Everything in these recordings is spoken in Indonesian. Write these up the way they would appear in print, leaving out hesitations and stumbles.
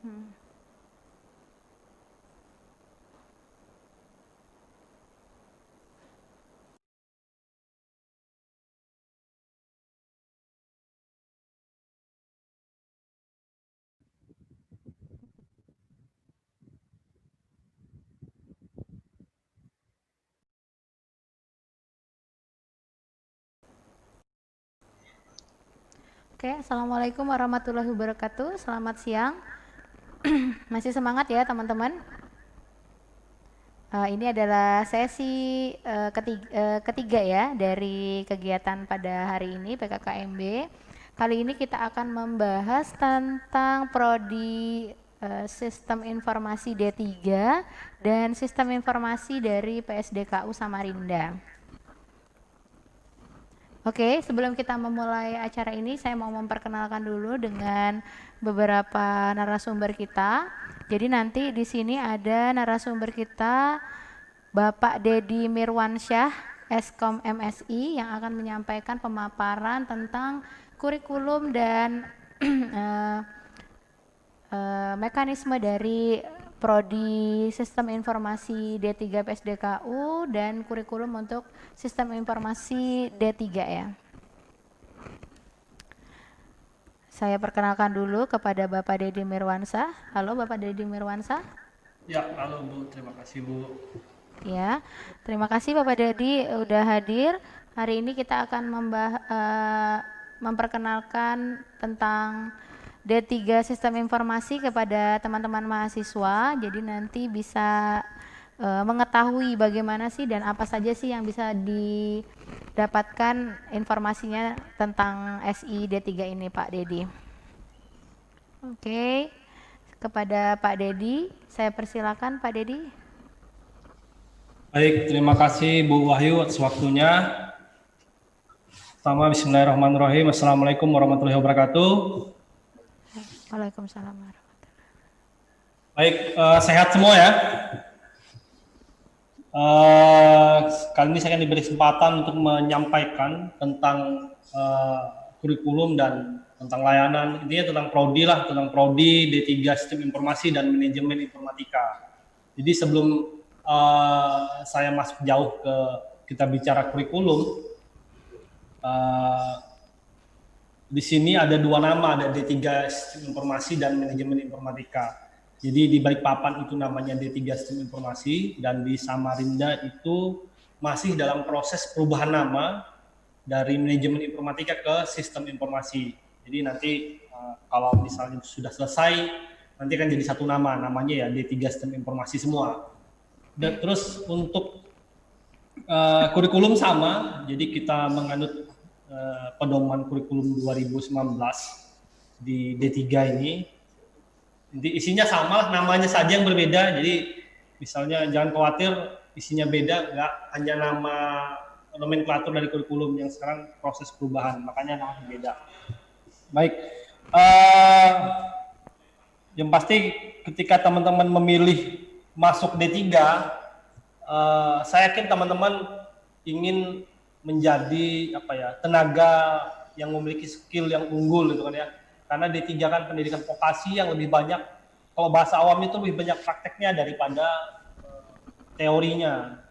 Oke, Assalamualaikum warahmatullahi wabarakatuh. Selamat siang. Masih semangat ya teman-teman? Ini adalah sesi ketiga ya dari kegiatan pada hari ini PKKMB. Kali ini kita akan membahas tentang prodi Sistem Informasi D3 dan Sistem Informasi dari PSDKU Samarinda. Oke, sebelum kita memulai acara ini, saya mau memperkenalkan dulu dengan beberapa narasumber kita. Jadi nanti di sini ada narasumber kita, Bapak Dedi Mirwansyah, Eskom MSI, yang akan menyampaikan pemaparan tentang kurikulum dan mekanisme dari Prodi Sistem Informasi D3 PSDKU dan kurikulum untuk Sistem Informasi D3 ya. Saya perkenalkan dulu kepada Bapak Dedi Mirwansyah. Halo Bapak Dedi Mirwansyah. Ya, halo Bu, terima kasih Bu. Ya, terima kasih Bapak Dedi udah hadir. Hari ini kita akan memperkenalkan tentang D3 Sistem Informasi kepada teman-teman mahasiswa. Jadi nanti bisa mengetahui bagaimana sih dan apa saja sih yang bisa didapatkan informasinya tentang SI D3 ini Pak Dedi. Oke, kepada Pak Dedi, saya persilakan Pak Dedi. Baik, terima kasih Bu Wahyu atas waktunya. Pertama, bismillahirrahmanirrahim. Assalamualaikum warahmatullahi wabarakatuh. Waalaikumsalam warahmatullahi wabarakatuh. Baik, sehat semua ya. Kali ini saya akan diberi kesempatan untuk menyampaikan tentang kurikulum dan tentang layanan. Intinya tentang prodi lah, tentang prodi D3 Sistem Informasi dan Manajemen Informatika. Jadi sebelum saya masuk jauh ke kita bicara kurikulum, di sini ada dua nama, ada D3 Sistem Informasi dan Manajemen Informatika. Jadi di Balikpapan itu namanya D3 Sistem Informasi, dan di Samarinda itu masih dalam proses perubahan nama dari Manajemen Informatika ke Sistem Informasi. Jadi nanti kalau misalnya sudah selesai, nanti akan jadi satu nama, namanya ya D3 Sistem Informasi semua. Dan terus untuk kurikulum sama, jadi kita menganut pedoman kurikulum 2019 di D3 ini. Jadi isinya sama, namanya saja yang berbeda. Jadi misalnya jangan khawatir isinya beda, nggak hanya nama nomenklatur dari kurikulum yang sekarang proses perubahan, makanya namanya beda. Baik, yang pasti ketika teman-teman memilih masuk D3, saya yakin teman-teman ingin menjadi tenaga yang memiliki skill yang unggul gitu kan ya. Karena D3 kan pendidikan vokasi yang lebih banyak, kalau bahasa awam itu lebih banyak prakteknya daripada teorinya.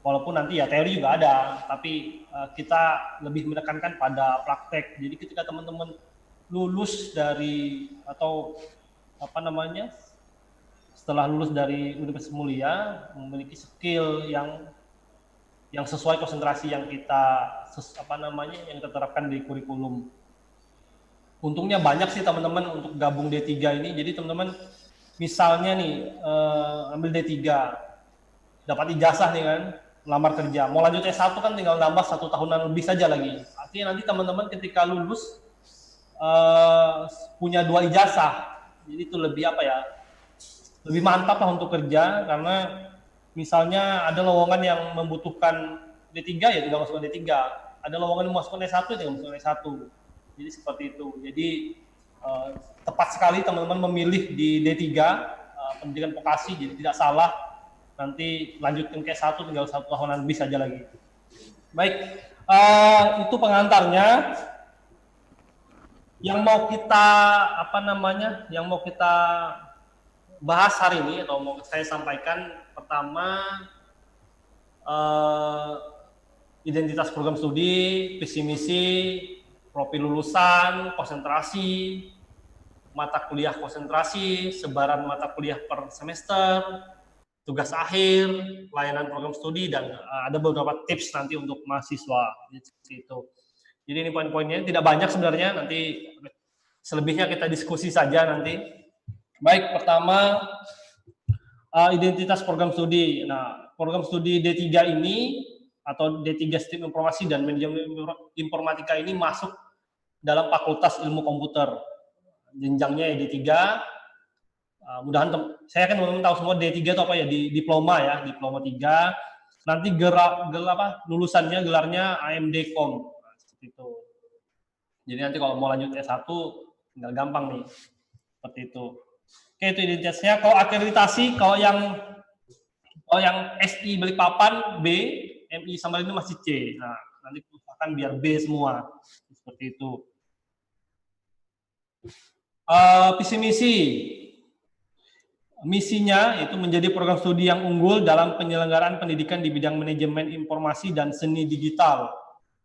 Walaupun nanti ya teori juga ada, tapi kita lebih menekankan pada praktek. Jadi ketika teman-teman lulus dari setelah lulus dari Universitas Mulia, memiliki skill yang sesuai konsentrasi yang kita terapkan di kurikulum. Untungnya banyak sih teman-teman untuk gabung D3 ini. Jadi teman-teman misalnya nih ambil D3, dapat ijazah nih kan, lamar kerja, mau lanjut S1 kan tinggal nambah 1 tahunan lebih saja lagi. Artinya nanti teman-teman ketika lulus punya 2 ijazah. Jadi itu lebih lebih mantap lah untuk kerja, karena misalnya ada lowongan yang membutuhkan D3 ya tinggal masukkan D3. Ada lowongan yang masukkan S1 ya tinggal masukkan S1. Jadi seperti itu. Jadi tepat sekali teman-teman memilih di D3 pendidikan vokasi, jadi tidak salah. Nanti lanjutkan ke S1 tinggal 1 tahunan lebih saja lagi. Baik, itu pengantarnya. Yang mau kita bahas hari ini atau mau saya sampaikan, pertama identitas program studi, visi misi, profil lulusan, konsentrasi, mata kuliah konsentrasi, sebaran mata kuliah per semester, tugas akhir, layanan program studi, dan ada beberapa tips nanti untuk mahasiswa. Seperti itu. Jadi ini poin-poinnya, tidak banyak sebenarnya, nanti selebihnya kita diskusi saja nanti. Baik, pertama identitas program studi. Nah, program studi D3 ini atau D3 Sistem Informasi dan Manajemen Informatika ini masuk dalam Fakultas Ilmu Komputer. Jenjangnya ya D3. Mudahan saya kan teman-teman tahu semua D3 itu apa ya, di diploma ya, diploma 3. Nanti lulusannya gelarnya AMD.Com. Nah, seperti itu. Jadi nanti kalau mau lanjut S1 tinggal gampang nih. Seperti itu. Oke, itu identitasnya. Kalau akreditasi, kalau yang SI Balikpapan B, MI Samarinda masih C. Nah, nanti akan biar B semua. Seperti itu. Visi misi. Misinya yaitu menjadi program studi yang unggul dalam penyelenggaraan pendidikan di bidang manajemen informasi dan seni digital.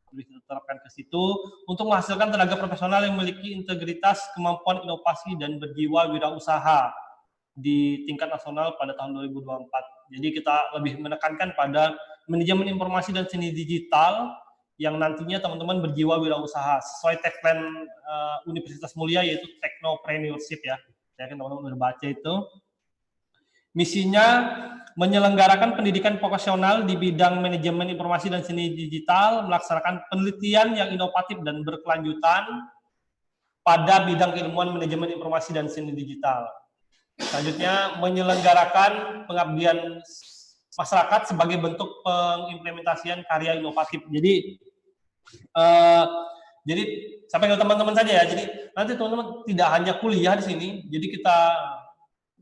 Bisa diterapkan ke situ untuk menghasilkan tenaga profesional yang memiliki integritas, kemampuan inovasi, dan berjiwa wirausaha di tingkat nasional pada tahun 2024. Jadi kita lebih menekankan pada manajemen informasi dan seni digital yang nantinya teman-teman berjiwa wirausaha sesuai tagline Universitas Mulia, yaitu Technopreneurship ya. Saya kan teman-teman udah baca itu. Misinya menyelenggarakan pendidikan vokasional di bidang manajemen informasi dan seni digital, melaksanakan penelitian yang inovatif dan berkelanjutan pada bidang keilmuan manajemen informasi dan seni digital. Selanjutnya, menyelenggarakan pengabdian masyarakat sebagai bentuk pengimplementasian karya inovatif. Jadi sampai ke teman-teman saja ya. Jadi nanti teman-teman tidak hanya kuliah di sini. Jadi kita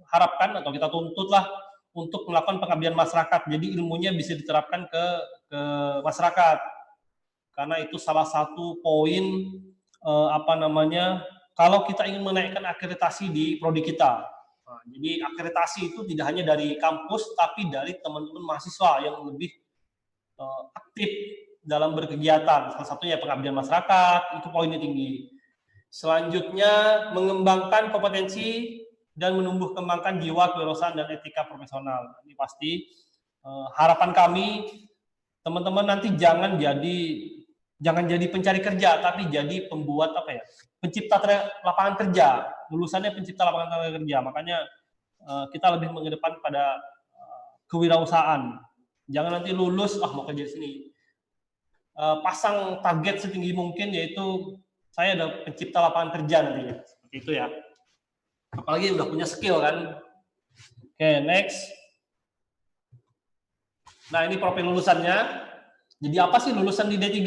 harapkan atau kita tuntutlah untuk melakukan pengabdian masyarakat. Jadi ilmunya bisa diterapkan ke masyarakat. Karena itu salah satu poin kalau kita ingin menaikkan akreditasi di prodi kita. Nah, jadi akreditasi itu tidak hanya dari kampus, tapi dari teman-teman mahasiswa yang lebih aktif dalam berkegiatan. Salah satunya pengabdian masyarakat, itu poinnya tinggi. Selanjutnya, mengembangkan kompetensi dan menumbuh kembangkan jiwa kewirausahaan dan etika profesional. Ini pasti harapan kami, teman-teman nanti jangan jadi pencari kerja, tapi jadi pembuat pencipta lapangan kerja. Lulusannya pencipta lapangan kerja. Makanya kita lebih mengedepan pada kewirausahaan. Jangan nanti lulus, mau kerja di sini. Pasang target setinggi mungkin, yaitu saya ada pencipta lapangan kerja nantinya. Seperti itu ya. Apalagi udah punya skill kan. Oke, next. Nah, ini profil lulusannya. Jadi apa sih lulusan di D3?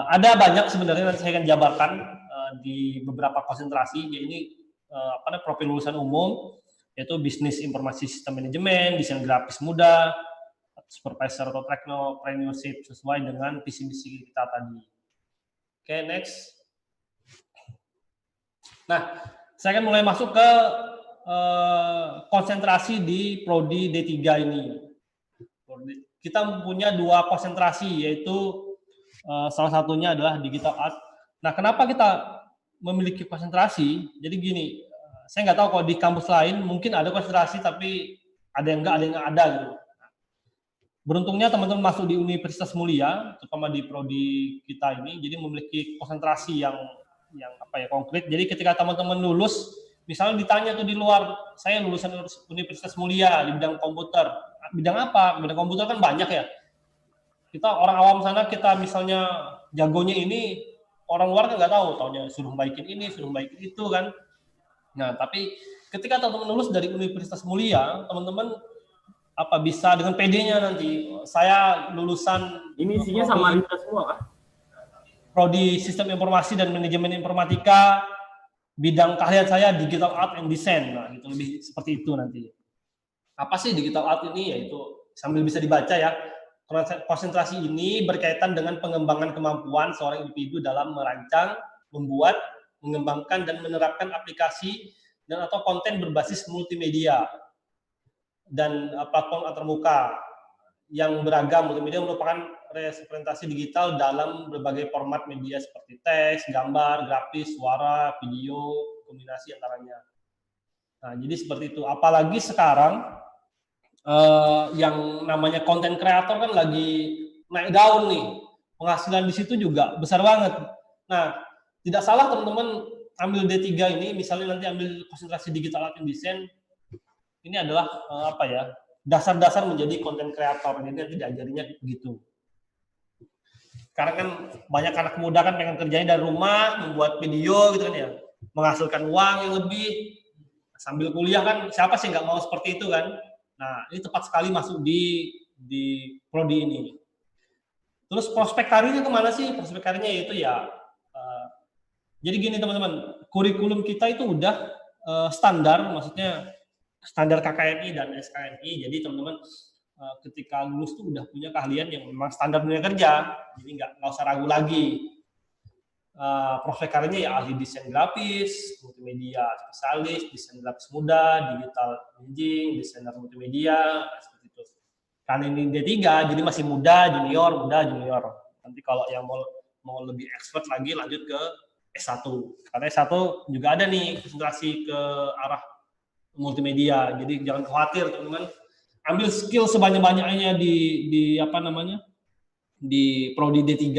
Ada banyak sebenarnya, nanti saya akan jabarkan di beberapa konsentrasi. Ini profil lulusan umum, yaitu bisnis informasi sistem manajemen, desain grafis muda, supervisor atau technopreneurship sesuai dengan visi misi kita tadi. Oke, next. Nah, saya akan mulai masuk ke konsentrasi di prodi D3 ini. Kita punya 2 konsentrasi, yaitu salah satunya adalah digital art. Nah, kenapa kita memiliki konsentrasi? Jadi gini, saya nggak tahu kalau di kampus lain mungkin ada konsentrasi, tapi ada yang nggak ada gitu. Beruntungnya teman-teman masuk di Universitas Mulia, terutama di prodi kita ini, jadi memiliki konsentrasi yang konkret. Jadi ketika teman-teman lulus, misalnya ditanya tuh di luar, saya lulusan Universitas Mulia di bidang komputer. Bidang apa? Bidang komputer kan banyak ya. Kita orang awam sana, kita misalnya jagonya ini, orang luar kan nggak tahu, taunya suruh baikin ini, suruh baikin itu kan. Nah, tapi ketika teman-teman lulus dari Universitas Mulia, teman-teman bisa dengan PD-nya nanti. Saya lulusan ini isinya Samarinda semua kan? Prodi Sistem Informasi dan Manajemen Informatika, bidang keahlian saya Digital Art and Design. Nah, itu lebih seperti itu nanti. Apa sih Digital Art ini? Yaitu sambil bisa dibaca ya. Konsentrasi ini berkaitan dengan pengembangan kemampuan seorang individu dalam merancang, membuat, mengembangkan dan menerapkan aplikasi dan atau konten berbasis multimedia dan platform antarmuka yang beragam. Multimedia merupakan representasi digital dalam berbagai format media seperti teks, gambar, grafis, suara, video, kombinasi antaranya. Nah, jadi seperti itu. Apalagi sekarang yang namanya konten kreator kan lagi naik daun nih. Penghasilan di situ juga besar banget. Nah, tidak salah teman-teman ambil D3 ini, misalnya nanti ambil konsentrasi digital art and design, ini adalah apa ya, dasar-dasar menjadi konten kreator. Jadi nanti diajarinya begitu. Sekarang kan banyak anak muda kan pengen kerjanya dari rumah, membuat video gitu kan ya, menghasilkan uang yang lebih, sambil kuliah kan, siapa sih nggak mau seperti itu kan? Nah, ini tepat sekali masuk di prodi ini. Terus prospek karirnya kemana sih? Prospek karirnya yaitu ya, jadi gini teman-teman, kurikulum kita itu udah standar, maksudnya standar KKNI dan SKNI. Jadi teman-teman ketika lulus tuh udah punya keahlian yang memang standar dunia kerja, jadi nggak usah ragu lagi. Prospek karirnya ya ahli desain grafis, multimedia spesialis, desain grafis muda, digital imaging, desainer multimedia, seperti itu. Karena ini D3, jadi masih muda, junior. Nanti kalau yang mau lebih expert lagi lanjut ke S1. Karena S1 juga ada nih konsentrasi ke arah multimedia. Jadi jangan khawatir teman-teman. Ambil skill sebanyak-banyaknya di apa namanya? Di prodi D3,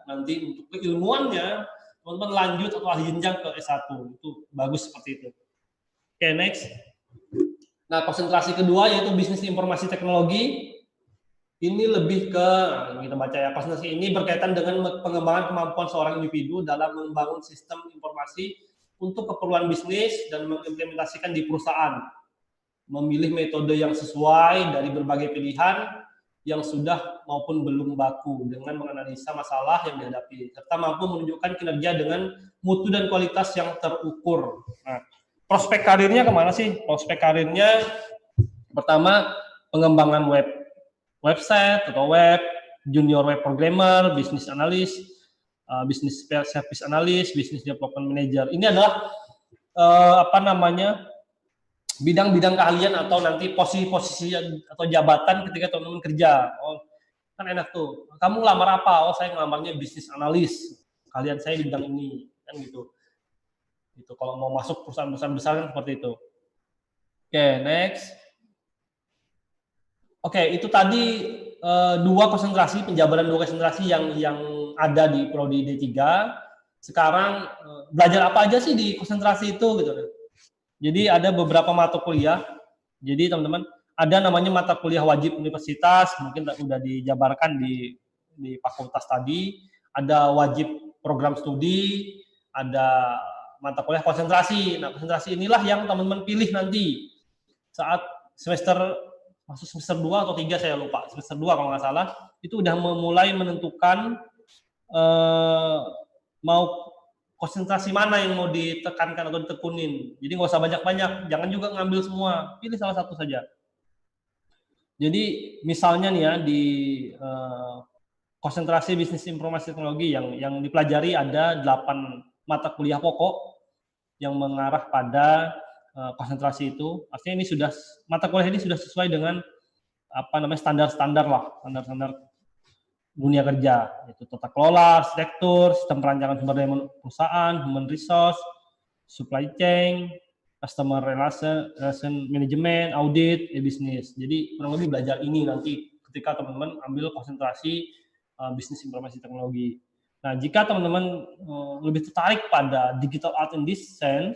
nanti untuk keilmuannya teman-teman lanjut atau ahli jenjang ke S1. Itu bagus seperti itu. Oke, next. Nah, konsentrasi kedua yaitu bisnis informasi teknologi. Ini lebih ke, kita baca ya, konsentrasi ini berkaitan dengan pengembangan kemampuan seorang individu dalam membangun sistem informasi untuk keperluan bisnis dan mengimplementasikan di perusahaan. Memilih metode yang sesuai dari berbagai pilihan yang sudah maupun belum baku dengan menganalisa masalah yang dihadapi, serta mampu menunjukkan kinerja dengan mutu dan kualitas yang terukur. Nah, prospek karirnya kemana sih? Prospek karirnya pertama pengembangan website atau web, junior web programmer, business analyst, business service analyst, business development manager. Ini adalah apa namanya, bidang-bidang keahlian atau nanti posisi-posisi atau jabatan ketika teman-teman kerja. Oh, kan enak tuh. Kamu ngelamar apa? Oh, saya ngelamarnya business analyst. Kalian saya di bidang ini, kan gitu. Gitu. Kalau mau masuk perusahaan-perusahaan besar kan seperti itu. Oke, next. Oke, itu tadi dua konsentrasi, penjabaran dua konsentrasi yang ada di prodi D3. Sekarang belajar apa aja sih di konsentrasi itu gitu. Jadi ada beberapa mata kuliah. Jadi teman-teman, ada namanya mata kuliah wajib universitas, mungkin sudah dijabarkan di fakultas tadi. Ada wajib program studi, ada mata kuliah konsentrasi. Nah, konsentrasi inilah yang teman-teman pilih nanti saat masuk semester 2 atau 3, saya lupa. Semester 2 kalau nggak salah, itu udah mulai menentukan mau konsentrasi mana yang mau ditekankan atau ditekunin. Jadi nggak usah banyak-banyak, jangan juga ngambil semua, pilih salah satu saja. Jadi misalnya nih ya, di konsentrasi bisnis informasi teknologi yang dipelajari ada 8 mata kuliah pokok yang mengarah pada konsentrasi itu. Artinya ini mata kuliah ini sudah sesuai dengan apa namanya standar-standar dunia kerja, yaitu tata kelola, arsitektur, sistem perancangan sumber daya perusahaan, human resource, supply chain, customer relation management, audit, bisnis. Jadi kurang lebih belajar ini nanti ketika teman-teman ambil konsentrasi bisnis informasi teknologi. Nah, jika teman-teman lebih tertarik pada digital art and design,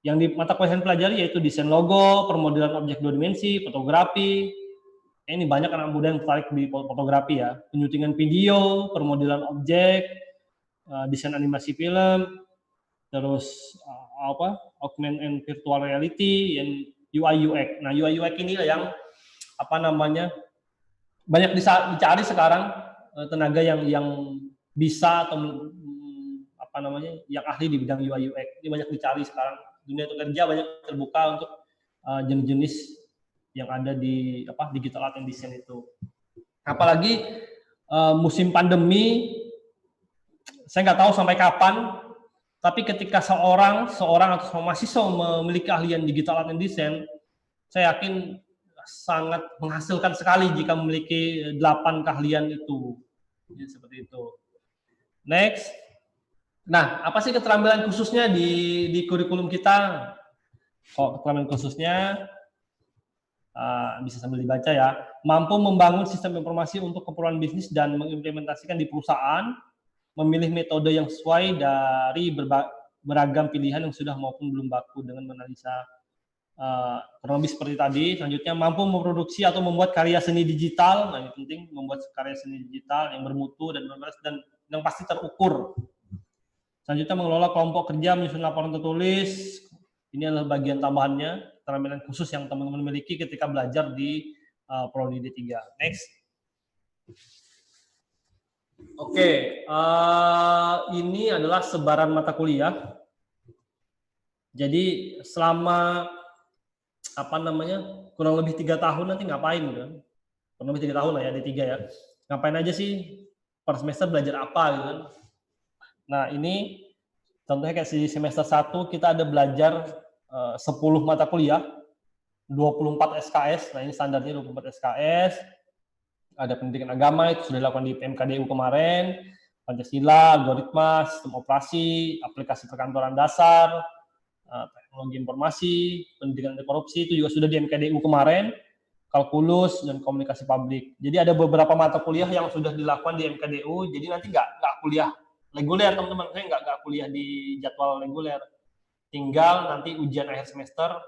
yang di mata kuliah yang pelajari yaitu desain logo, permodelan objek 2 dimensi, fotografi. Ini banyak anak muda yang tertarik di fotografi ya, penyutingan video, permodelan objek, desain animasi film, terus augmented and virtual reality, yang UI UX. Nah, UI UX ini yang apa namanya banyak dicari sekarang tenaga yang bisa atau apa namanya yang ahli di bidang UI UX. Ini banyak dicari sekarang. Dunia kerja banyak terbuka untuk jenis-jenis yang ada di digital art and design itu. Apalagi musim pandemi, saya nggak tahu sampai kapan, Tapi ketika seorang atau seorang mahasiswa memiliki keahlian digital art and design, saya yakin sangat menghasilkan sekali jika memiliki 8 keahlian itu. Jadi seperti itu. Next. Nah, apa sih keterampilan khususnya di kurikulum kita? Keterampilan khususnya bisa sambil dibaca ya. Mampu membangun sistem informasi untuk keperluan bisnis dan mengimplementasikan di perusahaan, memilih metode yang sesuai dari beragam pilihan yang sudah maupun belum baku dengan menganalisa kurang lebih seperti tadi. Selanjutnya, mampu memproduksi atau membuat karya seni digital. Nah, ini penting, membuat karya seni digital yang bermutu dan yang pasti terukur. Selanjutnya, mengelola kelompok kerja, menyusun laporan tertulis. Ini adalah bagian tambahannya, keterampilan khusus yang teman-teman miliki ketika belajar di Prodi D3. Next. Oke, ini adalah sebaran mata kuliah. Jadi selama kurang lebih 3 tahun nanti ngapain kan? Kurang lebih 3 tahun lah ya, D3 ya. Ngapain aja sih per semester belajar apa gitu kan? Nah, ini contohnya kayak di semester 1 kita ada belajar 10 mata kuliah, 24 SKS. Nah, ini standarnya 24 SKS. Ada pendidikan agama, itu sudah dilakukan di PMKDU kemarin, Pancasila, algoritma, sistem operasi, aplikasi perkantoran dasar, teknologi informasi, pendidikan anti korupsi, itu juga sudah di MKDU kemarin, kalkulus, dan komunikasi publik. Jadi ada beberapa mata kuliah yang sudah dilakukan di MKDU, jadi nanti nggak kuliah reguler, teman-teman. Saya nggak kuliah di jadwal reguler. Tinggal nanti ujian akhir semester,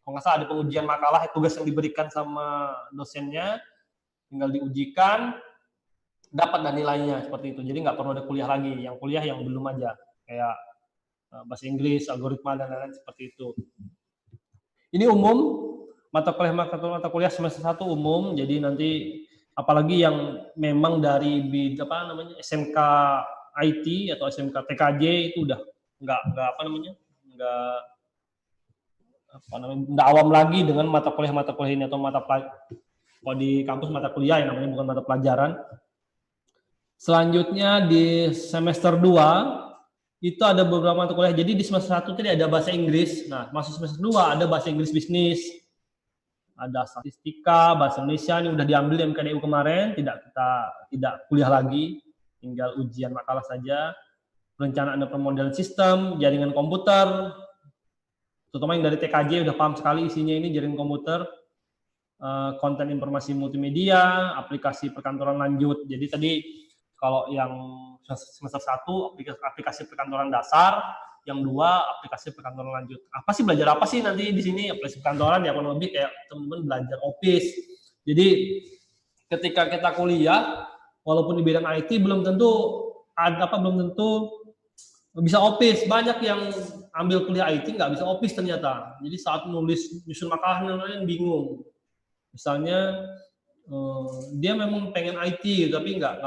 kalau nggak salah ada pengujian makalah, tugas yang diberikan sama dosennya, tinggal diujikan, dapat dan nilainya seperti itu. Jadi nggak perlu ada kuliah lagi, yang kuliah yang belum aja, kayak bahasa Inggris, algoritma, dan lain-lain seperti itu. Ini umum, mata kuliah semester 1 umum, jadi nanti apalagi yang memang dari SMK IT atau SMK TKJ itu udah nggak awam lagi dengan mata kuliah ini atau kalau di kampus mata kuliah yang namanya bukan mata pelajaran. Selanjutnya di semester 2 itu ada beberapa mata kuliah. Jadi di semester 1 tadi ada bahasa Inggris. Nah, masuk semester 2 ada bahasa Inggris bisnis. Ada statistika, bahasa Indonesia, ini udah diambil di MKDU kemarin, tidak kuliah lagi, tinggal ujian makalah saja. Perencanaan dan pemodel sistem, jaringan komputer, terutama yang dari TKJ udah paham sekali isinya ini, jaringan komputer, konten informasi multimedia, aplikasi perkantoran lanjut. Jadi tadi kalau yang semester 1 aplikasi perkantoran dasar, yang 2 aplikasi perkantoran lanjut. Apa sih, belajar apa sih nanti di sini? Aplikasi perkantoran ya kurang lebih kayak teman-teman belajar Office. Jadi ketika kita kuliah, walaupun di bidang IT belum tentu bisa Office. Banyak yang ambil kuliah IT nggak bisa Office ternyata. Jadi saat nyusun makalah lain bingung. Misalnya dia memang pengen IT tapi nggak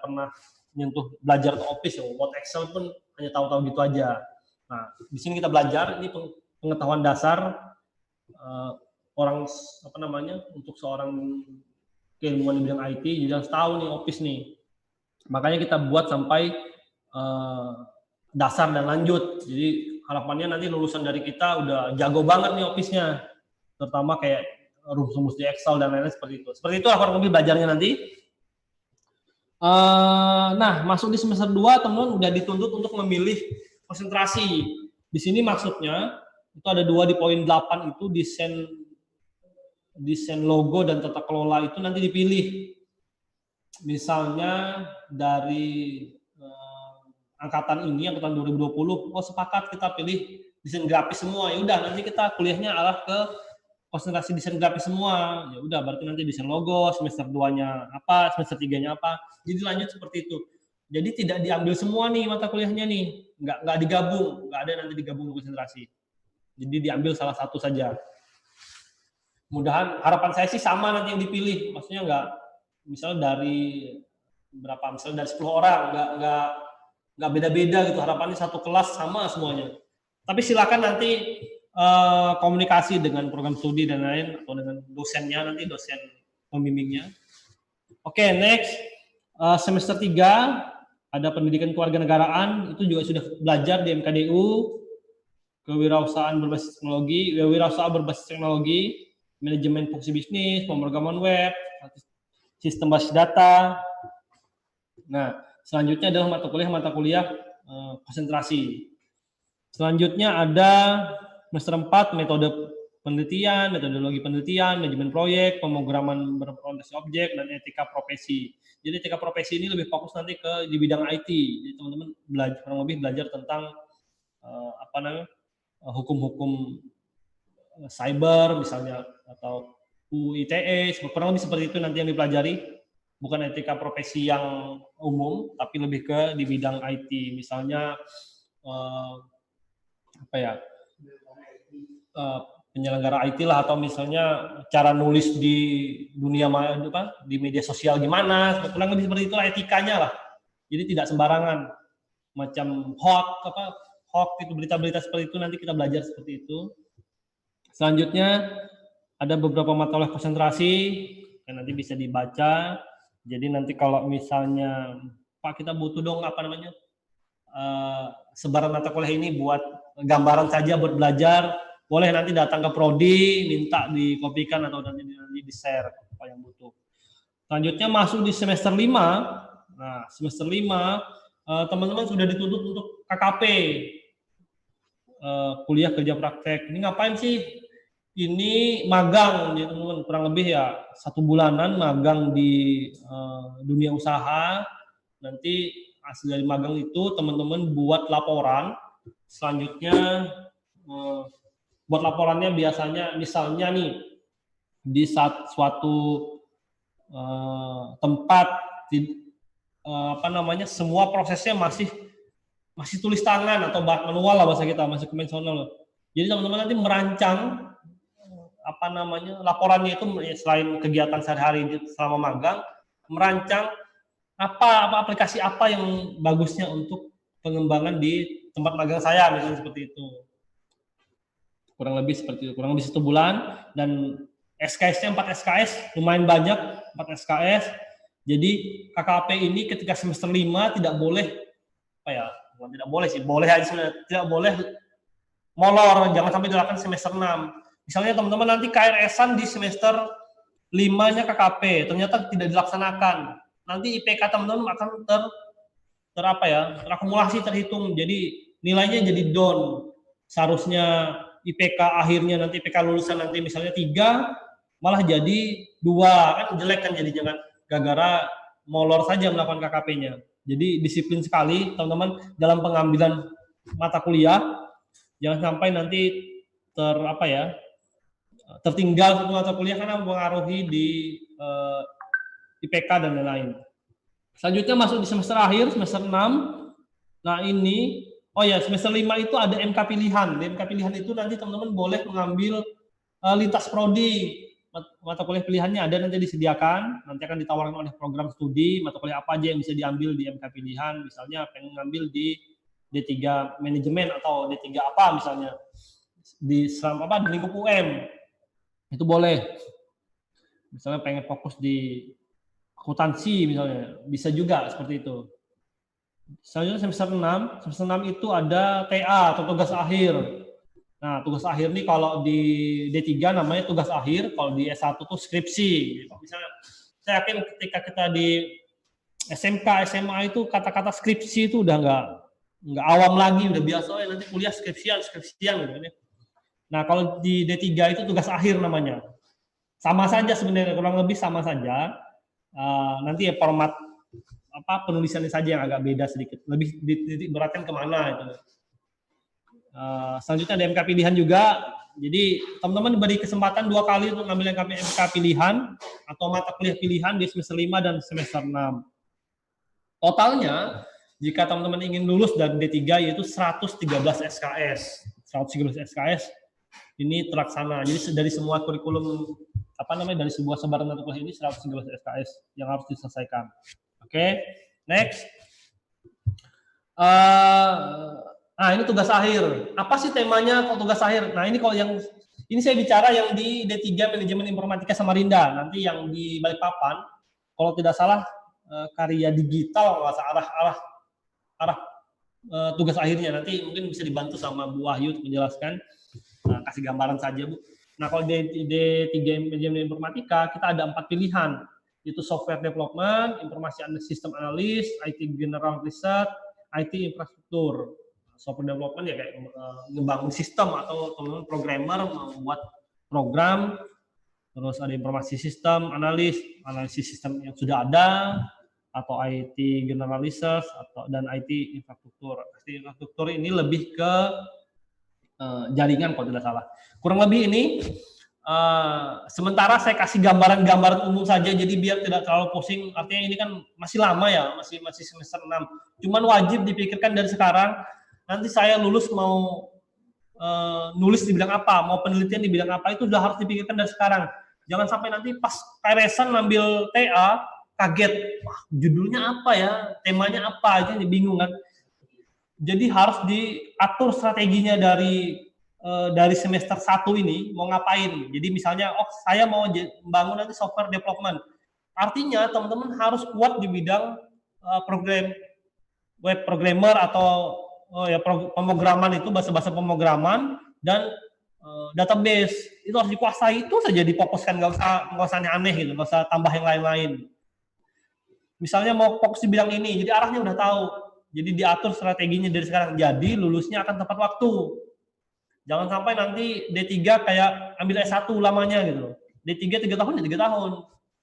pernah nyentuh belajar ke Office, Word, Excel pun hanya tahu-tahu gitu aja. Nah, di sini kita belajar ini pengetahuan dasar untuk seorang keilmuan di bidang IT, jadi harus tahu nih Office nih. Makanya kita buat sampai dasar dan lanjut. Jadi harapannya nanti lulusan dari kita udah jago banget nih Office-nya, terutama kayak rumus-rumus di Excel dan lain-lain seperti itu. Seperti itu kurang lebih belajarnya nanti. Nah, masuk di semester 2, teman-teman udah dituntut untuk memilih konsentrasi. Di sini maksudnya itu ada 2 di poin 8 itu desain logo dan tata kelola itu nanti dipilih. Misalnya dari angkatan 2020, sepakat kita pilih desain grafis semua. Ya udah, nanti kita kuliahnya arah ke konsentrasi desain grafis semua. Ya udah, berarti nanti desain logo, semester 2-nya apa, semester 3-nya apa. Jadi lanjut seperti itu. Jadi tidak diambil semua nih mata kuliahnya nih. Nggak digabung, nggak ada nanti digabung konsentrasi. Jadi diambil salah satu saja. Mudahan harapan saya sih sama nanti yang dipilih. Maksudnya misalnya dari 10 orang, nggak beda-beda gitu. Harapannya satu kelas sama semuanya. Tapi silakan nanti komunikasi dengan program studi dan lain, atau dengan dosennya, nanti dosen pembimbingnya. Oke, next. Semester 3 Ada pendidikan kewarganegaraan, itu juga sudah belajar di MKDU, kewirausahaan berbasis teknologi, manajemen fungsi bisnis, pemrograman web, sistem basis data. Nah, selanjutnya adalah mata kuliah konsentrasi. Selanjutnya ada semester 4 metode penelitian, metodologi penelitian, manajemen proyek, pemrograman berorientasi objek, dan etika profesi. Jadi etika profesi ini lebih fokus nanti di bidang IT. Jadi teman-teman kurang lebih belajar tentang hukum-hukum cyber misalnya, atau UU ITE, kurang lebih seperti itu nanti yang dipelajari. Bukan etika profesi yang umum, tapi lebih ke di bidang IT. Misalnya penyelenggara IT lah, atau misalnya cara nulis di dunia di media sosial gimana, kurang lebih seperti itulah etikanya lah. Jadi tidak sembarangan, macam hoax itu, berita-berita seperti itu nanti kita belajar seperti itu. Selanjutnya ada beberapa mata kuliah konsentrasi yang nanti bisa dibaca. Jadi nanti kalau misalnya Pak kita butuh dong sebaran mata kuliah ini buat gambaran saja buat belajar, boleh nanti datang ke prodi, minta dikopikan atau nanti di-share apa yang butuh. Selanjutnya masuk di semester 5. Nah, semester 5 teman-teman sudah dituntut untuk KKP, kuliah kerja praktek. Ini ngapain sih? Ini magang, ya teman-teman, kurang lebih ya 1 bulanan magang di dunia usaha. Nanti hasil dari magang itu teman-teman buat laporan. Selanjutnya buat laporannya biasanya misalnya nih di suatu tempat semua prosesnya masih tulis tangan atau manual lah bahasa kita, masih konvensional. Jadi teman-teman nanti merancang laporannya itu selain kegiatan sehari-hari selama magang, merancang aplikasi apa yang bagusnya untuk pengembangan di tempat magang saya, misalnya seperti itu. Kurang lebih seperti itu, kurang lebih 1 bulan, dan SKS-nya 4 SKS, lumayan banyak 4 SKS. Jadi KKP ini ketika semester 5 tidak boleh tidak boleh sih, boleh aja sebenarnya, tidak boleh molor, jangan sampai dilakukan semester 6. Misalnya teman-teman nanti KRS-an di semester 5-nya KKP, ternyata tidak dilaksanakan. Nanti IPK teman-teman akan terakumulasi, terhitung. Jadi nilainya jadi down. Seharusnya IPK akhirnya nanti IPK lulusan nanti misalnya 3, malah jadi 2, kan jelek kan jadinya kan, gara-gara molor saja melakukan KKP-nya. Jadi disiplin sekali teman-teman dalam pengambilan mata kuliah, jangan sampai nanti tertinggal satu mata kuliah karena mempengaruhi di IPK dan lain-lain. Selanjutnya masuk di semester akhir, semester 6. Nah ini, semester 5 itu ada MK pilihan. Di MK pilihan itu nanti teman-teman boleh mengambil lintas prodi. Mata kuliah pilihannya ada nanti disediakan, nanti akan ditawarkan oleh program studi, mata kuliah apa aja yang bisa diambil di MK pilihan. Misalnya pengen ngambil di D3 manajemen atau D3 apa misalnya, di lingkup UM, itu boleh. Misalnya pengen fokus di akuntansi misalnya, bisa juga seperti itu. Selanjutnya semester 6. Semester 6 itu ada TA atau tugas akhir. Nah, tugas akhir nih kalau di D3 namanya tugas akhir, kalau di S1 itu skripsi. Misalnya, saya yakin ketika kita di SMK, SMA itu kata-kata skripsi itu udah nggak awam lagi, udah biasa nanti kuliah skripsian gitu. Nah, kalau di D3 itu tugas akhir namanya. Sama saja sebenarnya, kurang lebih sama saja. Nanti ya format penulisannya saja yang agak beda sedikit, lebih dititik beratkan kemana itu. Selanjutnya ada MK pilihan juga. Jadi teman-teman diberi kesempatan 2 kali untuk ngambil MK pilihan atau mata kuliah pilihan di semester 5 dan semester 6. Totalnya jika teman-teman ingin lulus dari D3 yaitu 113 SKS. 113 SKS ini terlaksana. Jadi dari semua kurikulum dari sebuah sebaran mata kuliah ini 113 SKS yang harus diselesaikan. Oke, next. Ini tugas akhir. Apa sih temanya kalau tugas akhir? Nah, ini saya bicara yang di D3 Manajemen Informatika Samarinda. Nanti yang di Balikpapan, kalau tidak salah karya digital, arah arah tugas akhirnya. Nanti mungkin bisa dibantu sama Bu Wahyu untuk menjelaskan, kasih gambaran saja Bu. Nah kalau D3 Manajemen Informatika kita ada 4 pilihan, yaitu software development, informasi sistem analis, IT general research, IT infrastruktur. Software development ya kayak ngebangun sistem atau teman-teman programmer membuat program, terus ada informasi sistem, analisis sistem yang sudah ada, atau IT general research dan IT infrastruktur. IT infrastruktur ini lebih ke jaringan kalau tidak salah. Kurang lebih ini sementara saya kasih gambaran-gambaran umum saja jadi biar tidak terlalu pusing. Artinya ini kan masih lama ya, masih semester 6. Cuman wajib dipikirkan dari sekarang. Nanti saya lulus mau nulis di bidang apa, mau penelitian di bidang apa, itu sudah harus dipikirkan dari sekarang. Jangan sampai nanti pas peresan ngambil TA kaget, wah judulnya apa ya, temanya apa aja, bingung kan. Jadi harus diatur strateginya dari semester 1 ini mau ngapain. Jadi misalnya, oh saya mau membangun nanti software development. Artinya teman-teman harus kuat di bidang program web programmer atau pemrograman itu, bahasa-bahasa pemrograman dan database. Itu harus dikuasai, itu saja difokuskan, nggak usah aneh-aneh gitu, nggak usah tambah yang lain-lain. Misalnya mau fokus di bidang ini, jadi arahnya udah tahu. Jadi diatur strateginya dari sekarang. Jadi lulusnya akan tepat waktu. Jangan sampai nanti D3 kayak ambil S1 lamanya gitu. D3 3 tahun ya 3 tahun.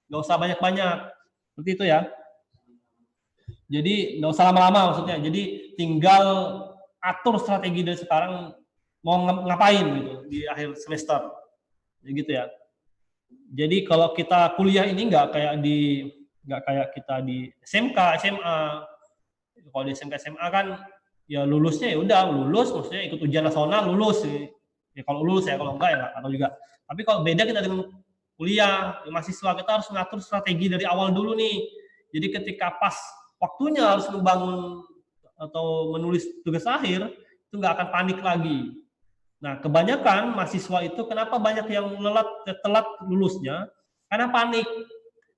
Nggak usah banyak-banyak. Seperti itu ya. Jadi nggak usah lama-lama maksudnya. Jadi tinggal atur strategi dari sekarang mau ngapain gitu di akhir semester. Jadi gitu ya. Jadi kalau kita kuliah ini nggak kayak kita di SMK, SMA. Kalau di SMK, SMA kan ya lulusnya ya udah lulus, maksudnya ikut ujian nasional lulus. Ya kalau lulus ya, kalau enggak ya nggak tahu juga. Tapi kalau beda kita dengan kuliah, ya mahasiswa kita harus mengatur strategi dari awal dulu nih. Jadi ketika pas waktunya harus membangun atau menulis tugas akhir, itu nggak akan panik lagi. Nah, kebanyakan mahasiswa itu kenapa banyak yang telat lulusnya? Karena panik.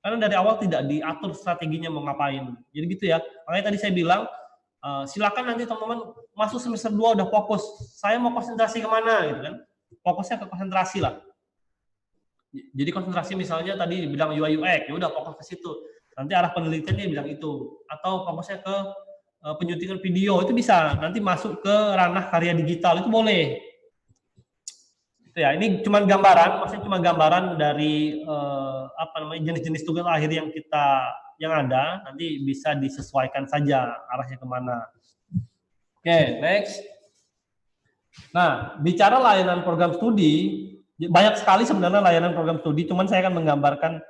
Karena dari awal tidak diatur strateginya mau ngapain. Jadi gitu ya. Makanya tadi saya bilang, silakan nanti teman-teman masuk semester 2 udah fokus. Saya mau konsentrasi kemana gitu kan. Fokusnya ke konsentrasi lah. Jadi konsentrasi misalnya tadi di bidang UI UX, ya udah fokus ke situ. Nanti arah penelitiannya di bidang itu. Atau fokusnya ke penyuntingan video, itu bisa. Nanti masuk ke ranah karya digital, itu boleh. Itu ya, ini cuma gambaran, maksudnya cuma gambaran dari jenis-jenis tugas akhir yang ada, nanti bisa disesuaikan saja arahnya kemana. Oke, next. Nah, bicara layanan program studi, banyak sekali sebenarnya layanan program studi, cuman saya akan menggambarkan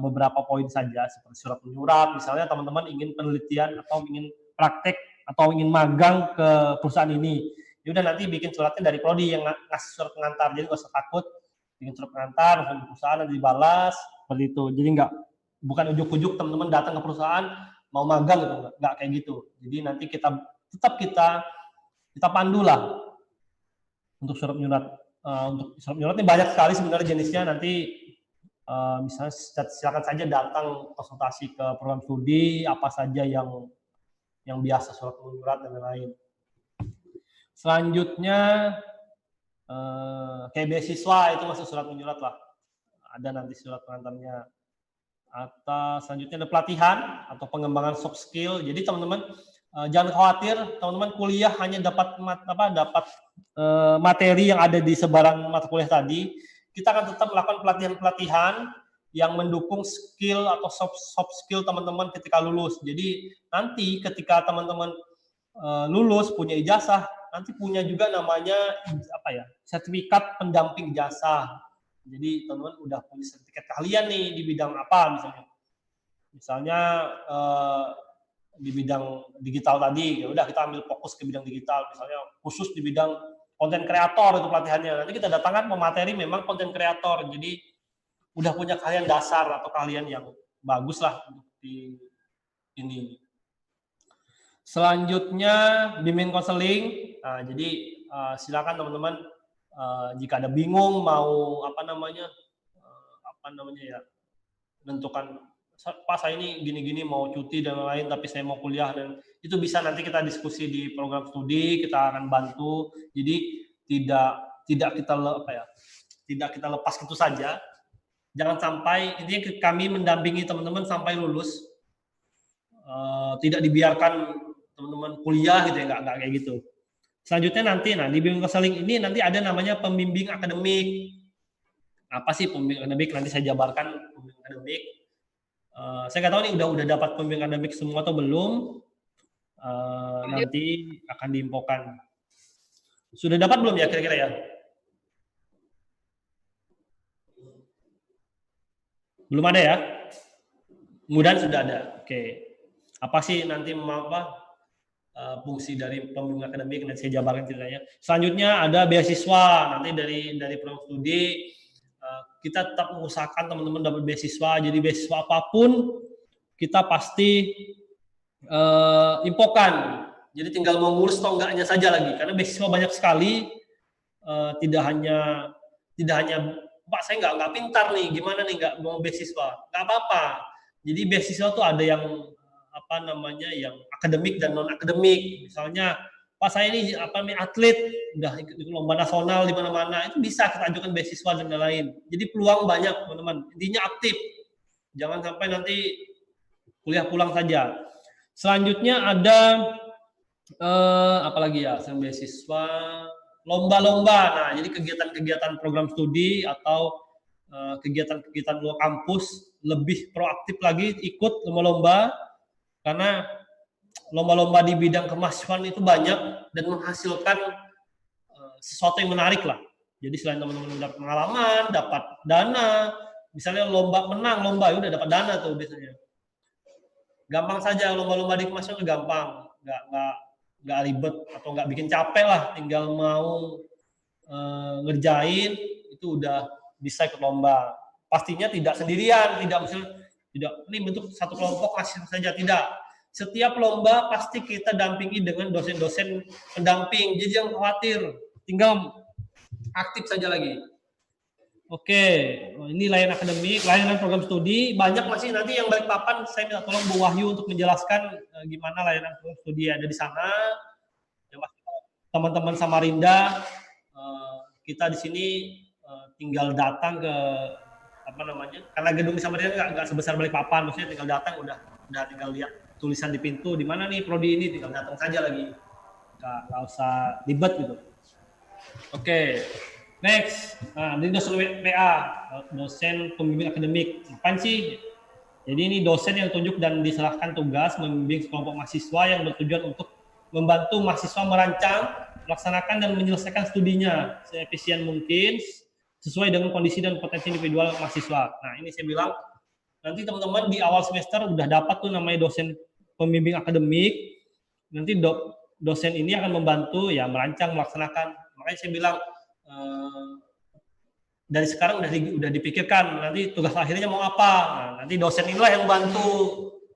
beberapa poin saja, seperti surat menyurat, misalnya teman-teman ingin penelitian atau ingin praktek atau ingin magang ke perusahaan ini. Ya udah nanti bikin suratnya dari prodi yang ngasih surat pengantar, jadi nggak usah takut bikin surat pengantar di perusahaan nanti dibalas seperti itu. Jadi bukan ujuk-ujuk teman-teman datang ke perusahaan mau magang gitu, nggak kayak gitu. Jadi nanti kita pandu lah untuk surat menyurat. Untuk surat menyurat ini banyak sekali sebenarnya jenisnya. Nanti misalnya silakan saja datang konsultasi ke program studi apa saja yang biasa surat menyurat dan lain-lain. Selanjutnya kayak beasiswa itu masuk surat menyurat lah. Ada nanti surat pengantarnya. Atau selanjutnya ada pelatihan atau pengembangan soft skill. Jadi teman-teman jangan khawatir, teman-teman kuliah hanya dapat materi yang ada di sebaran mata kuliah tadi. Kita akan tetap melakukan pelatihan-pelatihan yang mendukung skill atau soft skill teman-teman ketika lulus. Jadi nanti ketika teman-teman lulus punya ijazah, nanti punya juga namanya sertifikat pendamping ijazah. Jadi teman-teman udah punya sertifikat kalian nih di bidang apa misalnya di bidang digital tadi, ya udah kita ambil fokus ke bidang digital, misalnya khusus di bidang konten kreator itu pelatihannya. Nanti kita datangkan pemateri memang konten kreator, jadi udah punya kalian dasar atau kalian yang bagus lah untuk di ini. Selanjutnya bimbing konseling. Nah, jadi silakan teman-teman jika ada bingung mau menentukan Pak saya ini gini-gini mau cuti dan lain-lain, tapi saya mau kuliah, dan itu bisa nanti kita diskusi di program studi, kita akan bantu. Jadi tidak kita lepas gitu saja. Jangan sampai, intinya kami mendampingi teman-teman sampai lulus, tidak dibiarkan teman-teman kuliah gitu ya, nggak kayak gitu. Selanjutnya nanti, di bimbing konseling ini nanti ada namanya pembimbing akademik. Apa sih pembimbing akademik? Nanti saya jabarkan pembimbing akademik. Saya nggak tahu nih udah dapat pembimbing akademik semua atau belum. Nanti akan diinfokan. Sudah dapat belum ya kira-kira ya? Belum ada ya? Mudah-mudahan sudah ada. Oke. Apa sih nanti fungsi dari pembimbing akademik, nanti saya jabarkan ceritanya. Selanjutnya ada beasiswa. Nanti dari program studi kita tetap mengusahakan teman-teman dapat beasiswa. Jadi beasiswa apapun kita pasti infokan. Jadi tinggal mau ngurus atau enggaknya saja lagi, karena beasiswa banyak sekali. Tidak hanya Pak saya nggak pintar nih, gimana nih nggak mau beasiswa? Nggak apa-apa. Jadi beasiswa tuh ada yang yang akademik dan non akademik. Misalnya Pak saya ini atlet, udah ikut lomba nasional di mana-mana, itu bisa kita ajukan beasiswa dan lain-lain. Jadi peluang banyak teman-teman. Intinya aktif. Jangan sampai nanti kuliah pulang saja. Selanjutnya ada apalagi ya, selain beasiswa, lomba-lomba. Nah, jadi kegiatan-kegiatan program studi atau kegiatan-kegiatan luar kampus lebih proaktif lagi ikut lomba-lomba, karena lomba-lomba di bidang kemahasiswaan itu banyak dan menghasilkan sesuatu yang menarik lah. Jadi selain teman-teman dapat pengalaman, dapat dana, misalnya menang lomba, udah dapat dana tuh biasanya. Gampang saja lomba-lomba di kemahasiswaan itu gampang, nggak ribet atau nggak bikin capek lah, tinggal mau ngerjain itu udah bisa ikut lomba. Pastinya tidak sendirian, tidak ini bentuk satu kelompok mahasiswa saja, tidak. Setiap lomba pasti kita dampingi dengan dosen-dosen pendamping, jadi jangan khawatir, tinggal aktif saja lagi. Oke, ini layanan akademik, layanan program studi, banyak masih. Nanti yang Balikpapan saya minta tolong Bu Wahyu untuk menjelaskan gimana layanan program studi ada di sana. Teman-teman Samarinda, kita di sini tinggal datang ke karena gedung Samarinda nggak sebesar Balikpapan, maksudnya tinggal datang udah tinggal lihat tulisan di pintu di mana nih prodi ini, tinggal datang saja lagi, nggak usah ribet gitu. Oke. Next, ini dosen PA, dosen pembimbing akademik. Apaan sih? Jadi ini dosen yang tunjuk dan diserahkan tugas membimbing sekelompok mahasiswa yang bertujuan untuk membantu mahasiswa merancang, melaksanakan dan menyelesaikan studinya seefisien mungkin sesuai dengan kondisi dan potensi individual mahasiswa. Nah, ini saya bilang nanti teman-teman di awal semester udah dapat tuh namanya dosen pembimbing akademik. Nanti dosen ini akan membantu ya merancang, melaksanakan. Makanya saya bilang dari sekarang udah dipikirkan nanti tugas akhirnya mau apa. Nah, nanti dosen inilah yang bantu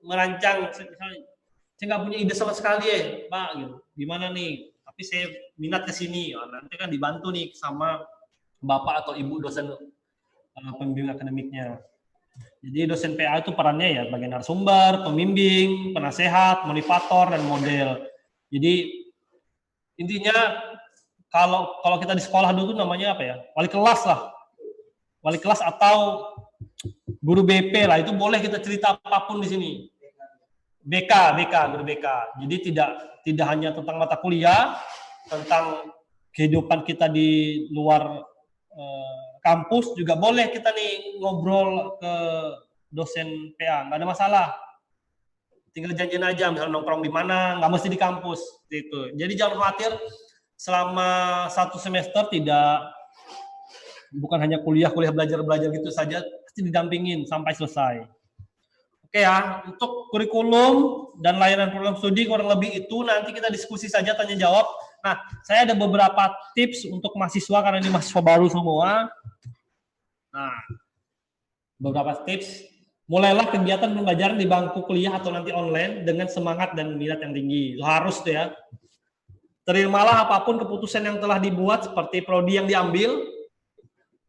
merancang. Misalnya, saya nggak punya ide sama sekali Pak, gitu. Gimana nih? Tapi saya minat ke sini. Nanti kan dibantu nih sama Bapak atau Ibu dosen pembimbing akademiknya. Jadi dosen PA itu perannya ya bagian narasumber, pembimbing, penasehat, motivator, dan model. Jadi intinya kalau kita di sekolah dulu namanya apa ya? Wali kelas lah. Wali kelas atau guru BP lah, itu boleh kita cerita apapun di sini. BK, guru BK. Jadi tidak hanya tentang mata kuliah, tentang kehidupan kita di luar kampus juga boleh kita nih ngobrol ke dosen PA, nggak ada masalah. Tinggal janjian aja, misalnya nongkrong di mana, nggak mesti di kampus. Gitu. Jadi jangan khawatir, selama satu semester bukan hanya kuliah belajar gitu saja, pasti didampingin sampai selesai. Oke ya, untuk kurikulum dan layanan program studi kurang lebih itu nanti kita diskusi saja, tanya jawab. Nah, saya ada beberapa tips untuk mahasiswa karena ini mahasiswa baru semua. Nah, beberapa tips. Mulailah kegiatan pembelajaran di bangku kuliah atau nanti online dengan semangat dan minat yang tinggi. Itu harus tuh ya. Terimalah apapun keputusan yang telah dibuat seperti prodi yang diambil.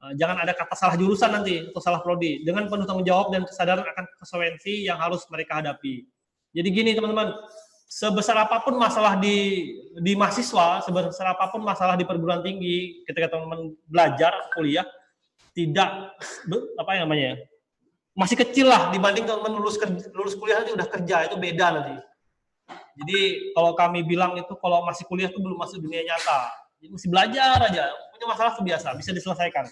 Jangan ada kata salah jurusan nanti atau salah prodi, dengan penuh tanggung jawab dan kesadaran akan konsekuensi yang harus mereka hadapi. Jadi gini teman-teman, sebesar apapun masalah di mahasiswa, sebesar apapun masalah di perguruan tinggi, ketika teman-teman belajar kuliah, tidak apa namanya, masih kecil lah dibanding teman-teman lulus kuliah nanti udah kerja, itu beda nanti. Jadi kalau kami bilang itu kalau masih kuliah itu belum masuk dunia nyata, jadi masih belajar aja, punya masalah itu biasa, bisa diselesaikan.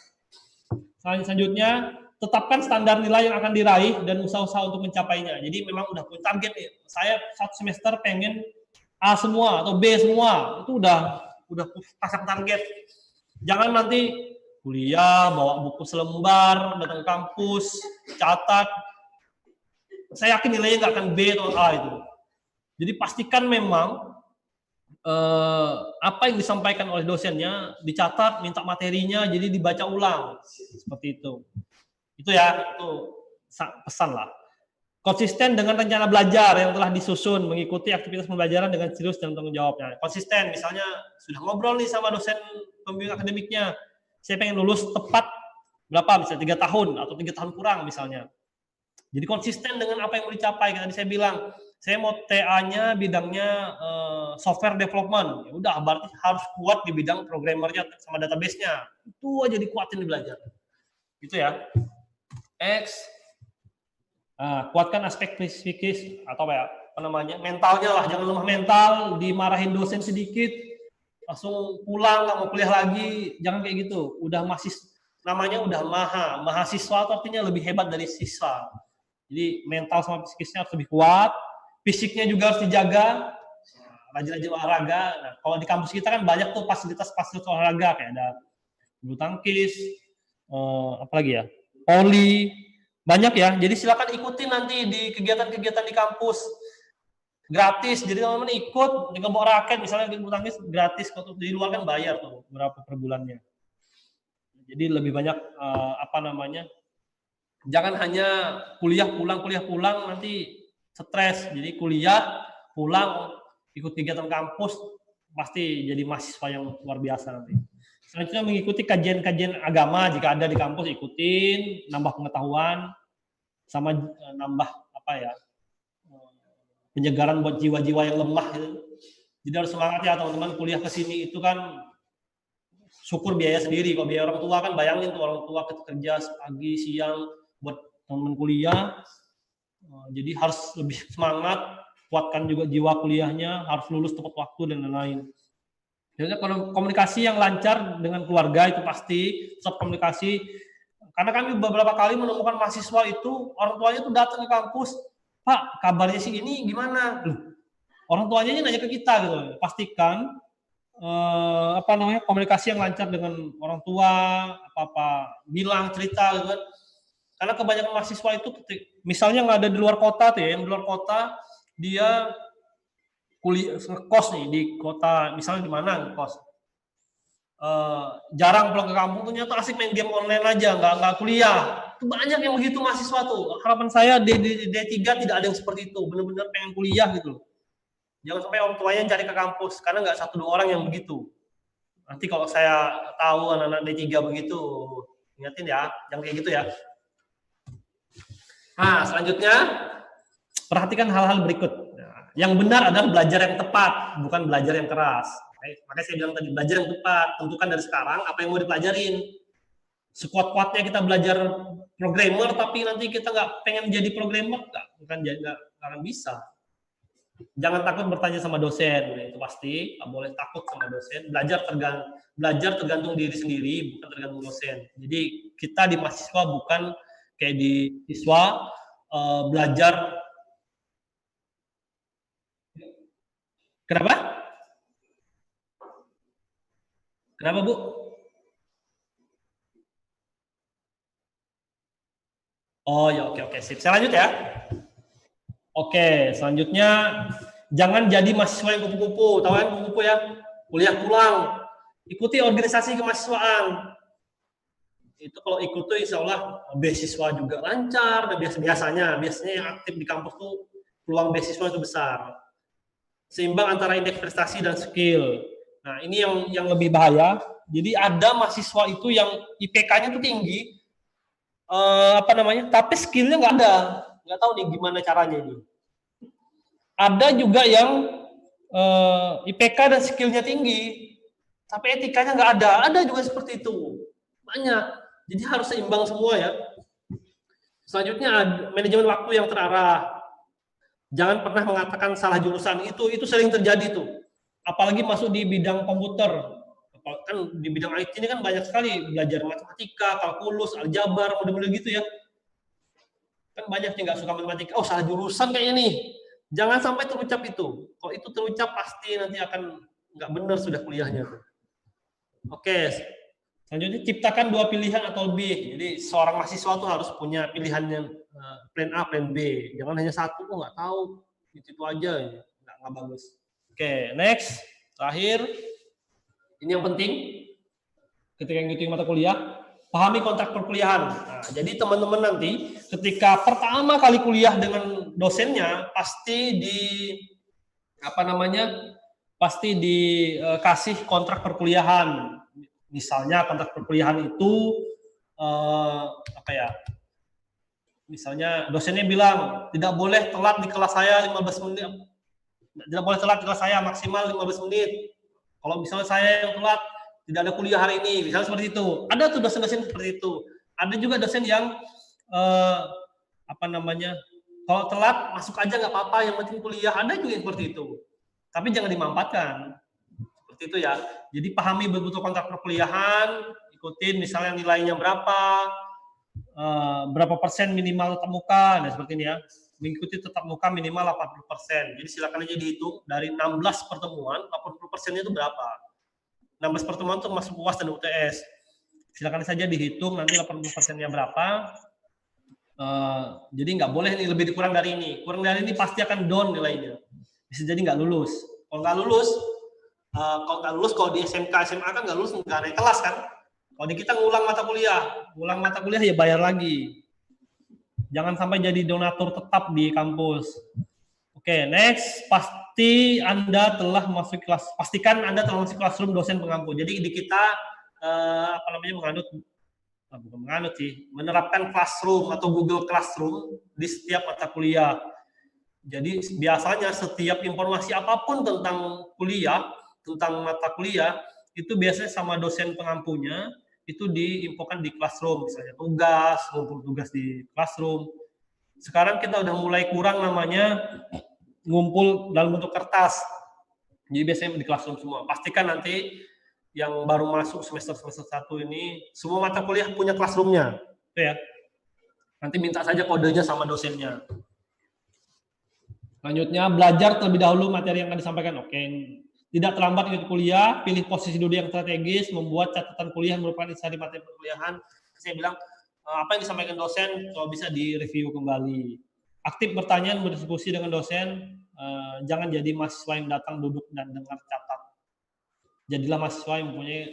Selanjutnya, tetapkan standar nilai yang akan diraih dan usaha-usaha untuk mencapainya. Jadi memang udah punya target nih. Saya satu semester pengen A semua atau B semua. Itu udah pasang target. Jangan nanti kuliah bawa buku selembar, datang kampus, catat. Saya yakin nilainya nggak akan B atau A itu. Jadi pastikan memang apa yang disampaikan oleh dosennya dicatat, minta materinya, jadi dibaca ulang seperti itu. Itu ya, itu pesan lah. Konsisten dengan rencana belajar yang telah disusun, mengikuti aktivitas pembelajaran dengan serius dan tanggung jawabnya. Konsisten, misalnya sudah ngobrol nih sama dosen pembimbing akademiknya, saya pengen lulus tepat berapa, misalnya 3 tahun atau 3 tahun kurang misalnya. Jadi konsisten dengan apa yang mau dicapai. Tadi saya bilang, saya mau TA-nya bidangnya software development. Ya udah, berarti harus kuat di bidang programmernya sama database-nya. Itu aja dikuatin di belajar. Gitu ya. X. Kuatkan aspek psikis atau apa namanya, mentalnya lah. Jangan lemah mental, dimarahin dosen sedikit, langsung pulang, nggak mau kuliah lagi. Jangan kayak gitu. Udah namanya udah mahasiswa itu artinya lebih hebat dari siswa. Jadi mental sama psikisnya harus lebih kuat. Fisiknya juga harus dijaga, rajin-rajin olahraga. Nah, kalau di kampus kita kan banyak tuh fasilitas olahraga, kayak ada bulu tangkis, apalagi ya, poli, banyak ya. Jadi silakan ikuti nanti di kegiatan-kegiatan di kampus, gratis. Jadi teman-teman ikut, dengan bawa raket, misalnya bulu tangkis gratis, kalau di luar kan bayar tuh berapa per bulannya. Jadi lebih banyak jangan hanya kuliah pulang nanti stres. Jadi kuliah, pulang, ikut kegiatan kampus, pasti jadi mahasiswa yang luar biasa nanti. Selanjutnya mengikuti kajian-kajian agama, jika ada di kampus ikutin, nambah pengetahuan, sama nambah penyegaran buat jiwa-jiwa yang lemah. Gitu. Jadi harus semangat ya teman-teman, kuliah ke sini itu kan syukur biaya sendiri. Kalau biaya orang tua kan bayangin tuh, orang tua kerja pagi, siang, buat teman-teman kuliah. Jadi harus lebih semangat, kuatkan juga jiwa kuliahnya, harus lulus tepat waktu dan lain-lain. Jadi komunikasi yang lancar dengan keluarga itu pasti, tetap komunikasi. Karena kami beberapa kali menemukan mahasiswa itu, orang tuanya itu datang ke kampus, Pak, kabarnya sih ini gimana? Orang tuanya ini nanya ke kita gitu. Pastikan komunikasi yang lancar dengan orang tua, bilang, cerita gitu kan. Karena kebanyakan mahasiswa itu, misalnya nggak ada di luar kota tuh ya, yang di luar kota dia kuliah ngekos nih di kota, misalnya di mana ngekos, jarang pulang ke kampung, ternyata asik main game online aja, nggak kuliah. Itu banyak yang begitu mahasiswa tuh. Harapan saya D3 tidak ada yang seperti itu, benar-benar pengen kuliah gitu. Jangan sampai orang tuanya cari ke kampus, karena nggak 1-2 orang yang begitu. Nanti kalau saya tahu anak-anak D3 begitu, ingatin ya, jangan kayak gitu ya. Nah, selanjutnya, perhatikan hal-hal berikut. Nah, yang benar adalah belajar yang tepat, bukan belajar yang keras. Makanya saya bilang tadi, belajar yang tepat. Tentukan dari sekarang apa yang mau dipelajarin. Sekuat-kuatnya kita belajar programmer, tapi nanti kita nggak pengen jadi programmer, nggak akan bisa. Jangan takut bertanya sama dosen, itu pasti. Nggak boleh takut sama dosen. Belajar tergantung diri sendiri, bukan tergantung dosen. Jadi kita di mahasiswa bukan kayak di siswa belajar. Kenapa? Kenapa, Bu? Oh ya, oke, sip. Saya lanjut ya. Oke, selanjutnya jangan jadi mahasiswa yang kupu-kupu. Tahu kan kupu-kupu ya? Kuliah pulang. Ikuti organisasi kemahasiswaan. Itu kalau ikut tuh insya Allah beasiswa juga lancar, dan biasanya yang aktif di kampus tuh peluang beasiswa itu besar. Seimbang antara indeks prestasi dan skill. Nah, ini yang lebih bahaya. Jadi ada mahasiswa itu yang IPK-nya tuh tinggi, tapi skillnya nggak ada, nggak tahu nih gimana caranya ini. Ada juga yang IPK dan skillnya tinggi, tapi etikanya nggak ada juga seperti itu, banyak. Jadi harus seimbang semua ya. Selanjutnya manajemen waktu yang terarah. Jangan pernah mengatakan salah jurusan, itu sering terjadi tuh. Apalagi masuk di bidang komputer. Kan di bidang IT ini kan banyak sekali belajar matematika, kalkulus, aljabar, model-model gitu ya. Kan banyak yang nggak suka matematika, oh salah jurusan kayaknya nih. Jangan sampai terucap itu. Kalau itu terucap pasti nanti akan nggak benar sudah kuliahnya tuh. Oke, selanjutnya ciptakan 2 pilihan atau lebih. Jadi seorang mahasiswa tuh harus punya pilihan yang plan A, plan B. Jangan hanya satu, oh nggak tahu, itu aja, nggak bagus. Oke, next, terakhir, ini yang penting, ketika ngikutin mata kuliah, pahami kontrak perkuliahan. Nah, jadi teman-teman nanti ketika pertama kali kuliah dengan dosennya pasti dikasih kontrak perkuliahan. Misalnya kontrak perkuliahan itu misalnya dosennya bilang tidak boleh telat di kelas saya 15 menit, tidak boleh telat di kelas saya maksimal 15 menit. Kalau misalnya saya yang telat, tidak ada kuliah hari ini, misalnya seperti itu. Ada tuh dosen-dosen seperti itu. Ada juga dosen yang kalau telat masuk aja nggak apa-apa, yang penting kuliah. Ada juga yang seperti itu. Tapi jangan dimanfaatkan. Seperti itu ya. Jadi pahami betul-betul kontrak perkuliahan, ikutin misalnya nilainya berapa persen minimal tatap muka, dan seperti ini ya. Mengikuti tatap muka minimal 80%. Jadi silakan aja dihitung dari 16 pertemuan, 80%-nya itu berapa. 16 pertemuan itu masuk UAS dan UTS. Silakan saja dihitung nanti 80%-nya berapa. Jadi nggak boleh nih lebih dikurang dari ini. Kurang dari ini pasti akan down nilainya. Bisa jadi nggak lulus. Kalau nggak lulus, kalau di SMK, SMA kan nggak lulus, nggak naik kelas kan. Kalau di kita ngulang mata kuliah ya bayar lagi. Jangan sampai jadi donatur tetap di kampus. Oke, next, pastikan Anda telah masuk classroom dosen pengampu. Jadi di kita menerapkan classroom atau Google Classroom di setiap mata kuliah. Jadi biasanya setiap informasi apapun tentang mata kuliah, itu biasanya sama dosen pengampunya, itu diinfokan di classroom, misalnya ngumpul tugas di classroom. Sekarang kita udah mulai kurang namanya ngumpul dalam bentuk kertas. Jadi biasanya di classroom semua. Pastikan nanti yang baru masuk semester 1 ini, semua mata kuliah punya classroom-nya. Itu ya. Nanti minta saja kodenya sama dosennya. Selanjutnya, belajar terlebih dahulu materi yang akan disampaikan. Oke. Tidak terlambat ikut kuliah, pilih posisi duduk yang strategis, membuat catatan kuliah merupakan intisari materi perkuliahan. Saya bilang, apa yang disampaikan dosen, kalau bisa direview kembali. Aktif bertanya dan berdiskusi dengan dosen, jangan jadi mahasiswa yang datang duduk dan dengar catat. Jadilah mahasiswa yang mempunyai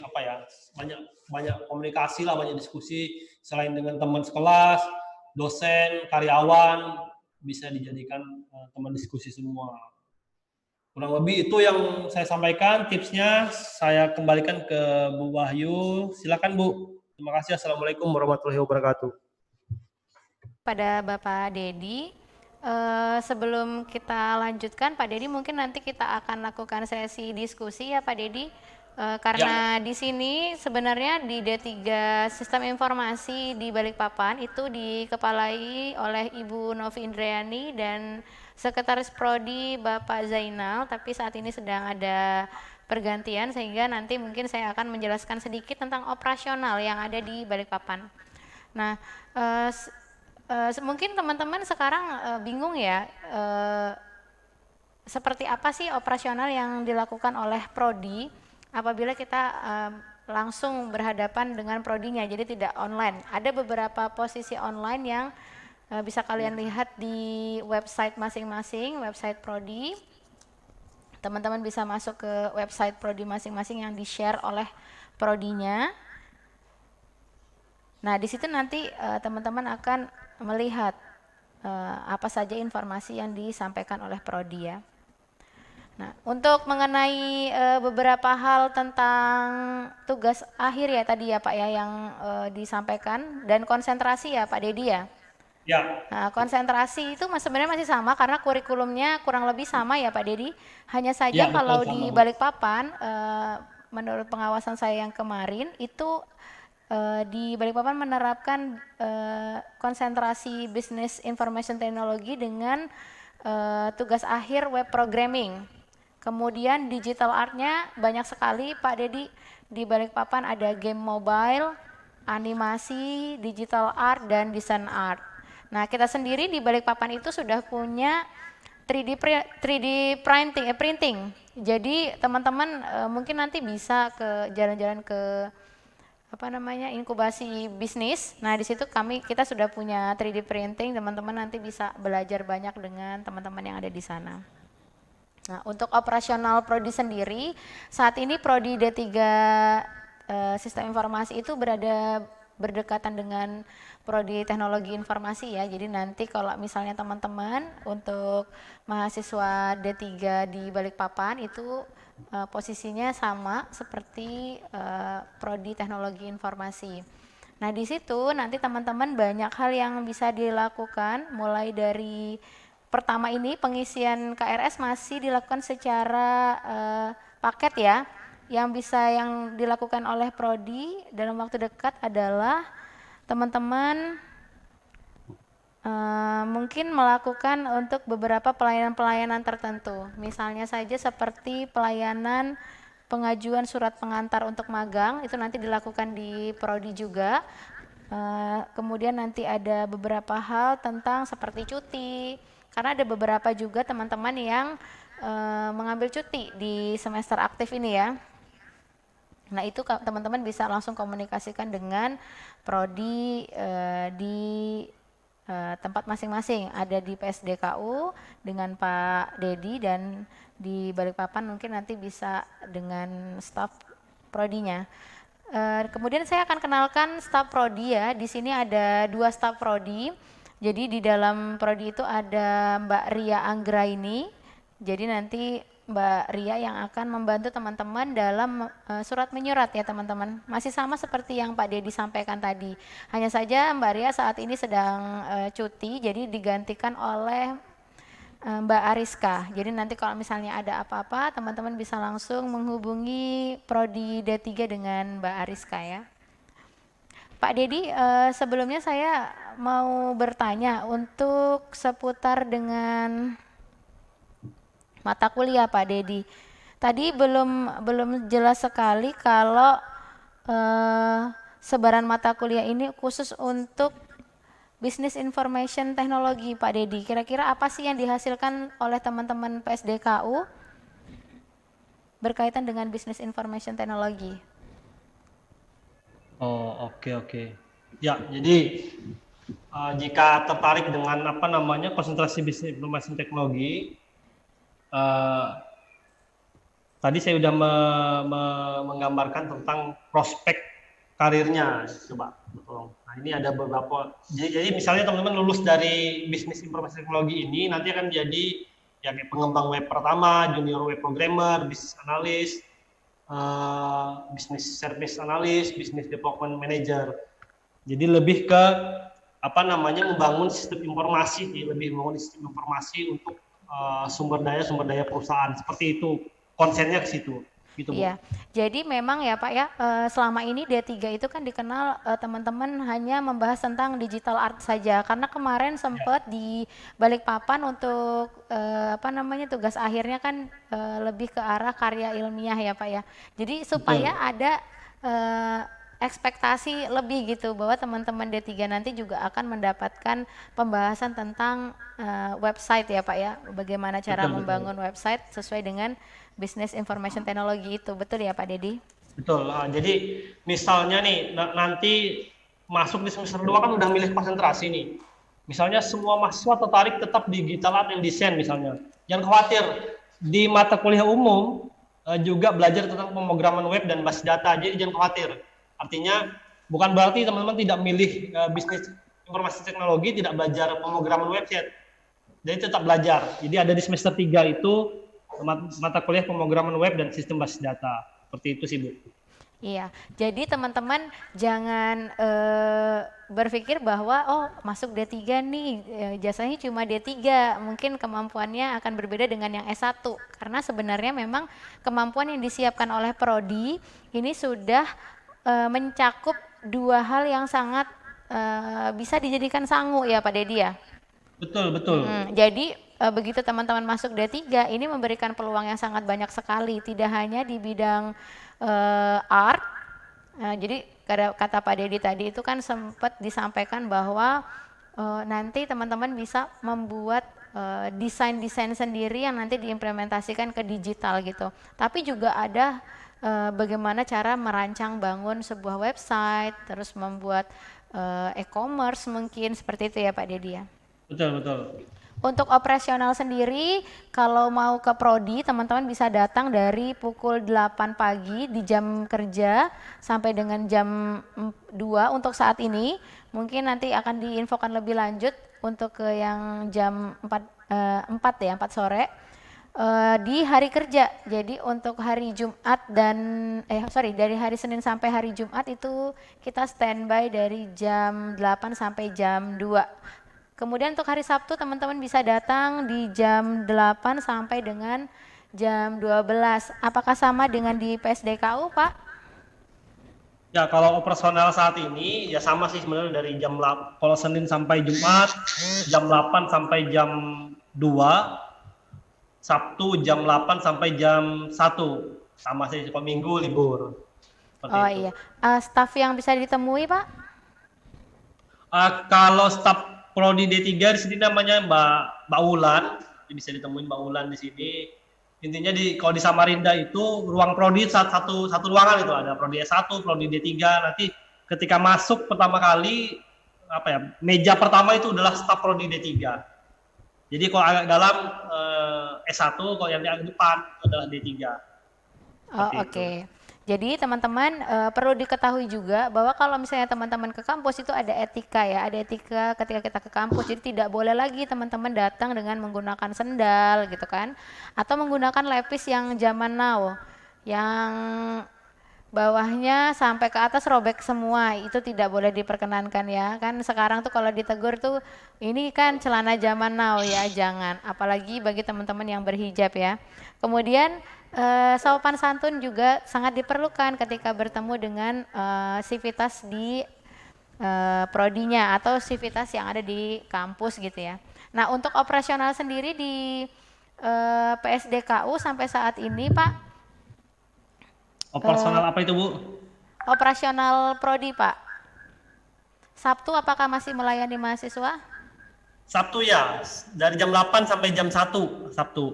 banyak komunikasi lah, banyak diskusi, selain dengan teman sekelas, dosen, karyawan, bisa dijadikan teman diskusi semua. Kurang lebih itu yang saya sampaikan tipsnya. Saya kembalikan ke Bu Wahyu. Silakan Bu. Terima kasih. Assalamualaikum warahmatullahi wabarakatuh. Pada Bapak Dedi, sebelum kita lanjutkan, Pak Dedi mungkin nanti kita akan lakukan sesi diskusi ya Pak Dedi. Karena di sini sebenarnya di D3 Sistem Informasi di Balikpapan itu dikepalai oleh Ibu Novi Indrayani dan Sekretaris Prodi Bapak Zainal, tapi saat ini sedang ada pergantian sehingga nanti mungkin saya akan menjelaskan sedikit tentang operasional yang ada di Balikpapan. Nah, mungkin teman-teman sekarang bingung ya, seperti apa sih operasional yang dilakukan oleh Prodi apabila kita langsung berhadapan dengan prodinya, jadi tidak online. Ada beberapa posisi online yang bisa kalian lihat di website masing-masing, website Prodi. Teman-teman bisa masuk ke website Prodi masing-masing yang di-share oleh prodinya. Nah, di situ nanti teman-teman akan melihat apa saja informasi yang disampaikan oleh prodi ya. Nah, untuk mengenai beberapa hal tentang tugas akhir ya tadi ya Pak ya yang disampaikan dan konsentrasi ya Pak Dedi ya. Ya, Nah, konsentrasi itu sebenarnya masih sama karena kurikulumnya kurang lebih sama ya Pak Dedi. Hanya saja ya betul kalau sama di Bu. Balikpapan, menurut pengawasan saya yang kemarin itu di Balikpapan menerapkan konsentrasi Business Information Technology dengan tugas akhir web programming. Kemudian digital artnya banyak sekali Pak Dedi. Di Balikpapan ada game mobile, animasi, digital art, dan desain art. Nah, kita sendiri di Balikpapan itu sudah punya 3D printing. Jadi teman-teman mungkin nanti bisa ke jalan-jalan ke apa namanya inkubasi bisnis. Nah, di situ kita sudah punya 3D printing, teman-teman nanti bisa belajar banyak dengan teman-teman yang ada di sana. Nah, untuk operasional prodi sendiri, saat ini prodi D3 Sistem Informasi itu berdekatan dengan prodi Teknologi Informasi ya. Jadi nanti kalau misalnya teman-teman untuk mahasiswa D3 di Balikpapan itu posisinya sama seperti prodi Teknologi Informasi. Nah, di situ nanti teman-teman banyak hal yang bisa dilakukan mulai dari pertama ini pengisian KRS masih dilakukan secara paket ya. Yang dilakukan oleh prodi dalam waktu dekat adalah teman-teman mungkin melakukan untuk beberapa pelayanan-pelayanan tertentu. Misalnya saja seperti pelayanan pengajuan surat pengantar untuk magang, itu nanti dilakukan di prodi juga. Kemudian nanti ada beberapa hal tentang seperti cuti, karena ada beberapa juga teman-teman yang mengambil cuti di semester aktif ini ya. Nah, itu teman-teman bisa langsung komunikasikan dengan prodi di tempat masing-masing. Ada di PSDKU dengan Pak Dedi dan di Balikpapan mungkin nanti bisa dengan staf prodinya. Kemudian saya akan kenalkan staf prodi ya. Di sini ada 2 staf prodi. Jadi di dalam prodi itu ada Mbak Ria Anggraini. Jadi nanti Mbak Ria yang akan membantu teman-teman dalam surat menyurat ya teman-teman. Masih sama seperti yang Pak Dedi sampaikan tadi. Hanya saja Mbak Ria saat ini sedang cuti, jadi digantikan oleh Mbak Ariska. Jadi nanti kalau misalnya ada apa-apa, teman-teman bisa langsung menghubungi Prodi D3 dengan Mbak Ariska ya. Pak Dedi, sebelumnya saya mau bertanya untuk seputar dengan mata kuliah Pak Dedi. Tadi belum jelas sekali kalau sebaran mata kuliah ini khusus untuk Business Information Technology Pak Dedi. Kira-kira apa sih yang dihasilkan oleh teman-teman PSDKU berkaitan dengan Business Information Technology? Oh, oke. Ya, jadi jika tertarik dengan konsentrasi bisnis informasi teknologi, tadi saya sudah menggambarkan tentang prospek karirnya, coba tolong. Nah, ini ada beberapa. Jadi misalnya teman-teman lulus dari bisnis informasi teknologi ini nanti akan jadi ya kayak pengembang web pertama, junior web programmer, business analyst, business service analyst, business development manager. Jadi lebih ke membangun sistem informasi, lebih membangun sistem informasi untuk sumber daya perusahaan. Seperti itu, konsennya ke situ. Gitu, Bu. Iya, jadi memang ya Pak ya, selama ini D3 itu kan dikenal teman-teman hanya membahas tentang digital art saja. Karena kemarin sempat di Balikpapan untuk tugas akhirnya kan lebih ke arah karya ilmiah ya Pak ya. Jadi supaya ada ekspektasi lebih gitu bahwa teman-teman D3 nanti juga akan mendapatkan pembahasan tentang website ya Pak ya. Bagaimana cara membangun website sesuai dengan Business Information Technology itu, betul ya Pak Dedi? Betul. Jadi misalnya nih nanti masuk di semester 2 kan udah milih konsentrasi nih. Misalnya semua mahasiswa tertarik tetap digital art and design misalnya. Jangan khawatir, di mata kuliah umum juga belajar tentang pemrograman web dan basis data. Jadi jangan khawatir. Artinya bukan berarti teman-teman tidak milih bisnis informasi teknologi tidak belajar pemrograman website. Jadi tetap belajar. Jadi ada di semester 3 itu mata kuliah pemrograman web dan sistem basis data. Seperti itu sih Bu. Iya, jadi teman-teman jangan berpikir bahwa oh masuk D3 nih, jasanya cuma D3, mungkin kemampuannya akan berbeda dengan yang S1. Karena sebenarnya memang kemampuan yang disiapkan oleh Prodi ini sudah mencakup dua hal yang sangat bisa dijadikan sangu ya Pak Dedi ya. Betul, betul. Jadi begitu teman-teman masuk D3 ini memberikan peluang yang sangat banyak sekali, tidak hanya di bidang art. Jadi kata Pak Dedi tadi itu kan sempat disampaikan bahwa nanti teman-teman bisa membuat desain-desain sendiri yang nanti diimplementasikan ke digital gitu. Tapi juga ada bagaimana cara merancang bangun sebuah website, terus membuat e-commerce mungkin seperti itu ya Pak Dedi ya. Betul, betul. Untuk operasional sendiri, kalau mau ke Prodi, teman-teman bisa datang dari pukul 8 pagi di jam kerja sampai dengan jam 2 untuk saat ini. Mungkin nanti akan diinfokan lebih lanjut untuk ke yang jam 4 ya, 4 sore. Di hari kerja, jadi untuk hari Jumat dari hari Senin sampai hari Jumat itu kita standby dari jam 8 sampai jam 2. Kemudian untuk hari Sabtu teman-teman bisa datang di jam 8 sampai dengan jam 12. Apakah sama dengan di PSDKU, Pak? Ya, kalau operasional saat ini ya sama sih sebenarnya dari kalau Senin sampai Jumat jam 8 sampai jam 2, Sabtu jam 8 sampai jam 1. Sama sih, kalau Minggu libur. Seperti itu. Iya. Staf yang bisa ditemui, Pak? Kalau staf Prodi D3 di sini namanya Mbak Ulan, bisa ditemuin Mbak Ulan di sini. Intinya kalau di Samarinda itu ruang Prodi satu ruangan itu, ada Prodi S1, Prodi D3. Nanti ketika masuk pertama kali meja pertama itu adalah staf Prodi D3. Jadi kalau agak dalam S1, kalau yang di agak depan adalah D3. Oh, oke. Jadi teman-teman perlu diketahui juga bahwa kalau misalnya teman-teman ke kampus itu ada etika ya, ada etika ketika kita ke kampus. Jadi tidak boleh lagi teman-teman datang dengan menggunakan sendal gitu kan, atau menggunakan lepis yang zaman now, yang bawahnya sampai ke atas robek semua, itu tidak boleh diperkenankan ya. Kan sekarang tuh kalau ditegur tuh ini kan celana zaman now ya, jangan. Apalagi bagi teman-teman yang berhijab ya. Kemudian sopan santun juga sangat diperlukan ketika bertemu dengan sivitas di prodinya atau sivitas yang ada di kampus gitu ya. Nah untuk operasional sendiri di PSDKU sampai saat ini Pak. Operasional apa itu Bu? Operasional prodi Pak. Sabtu apakah masih melayani mahasiswa? Sabtu ya, dari jam 8 sampai jam 1 Sabtu.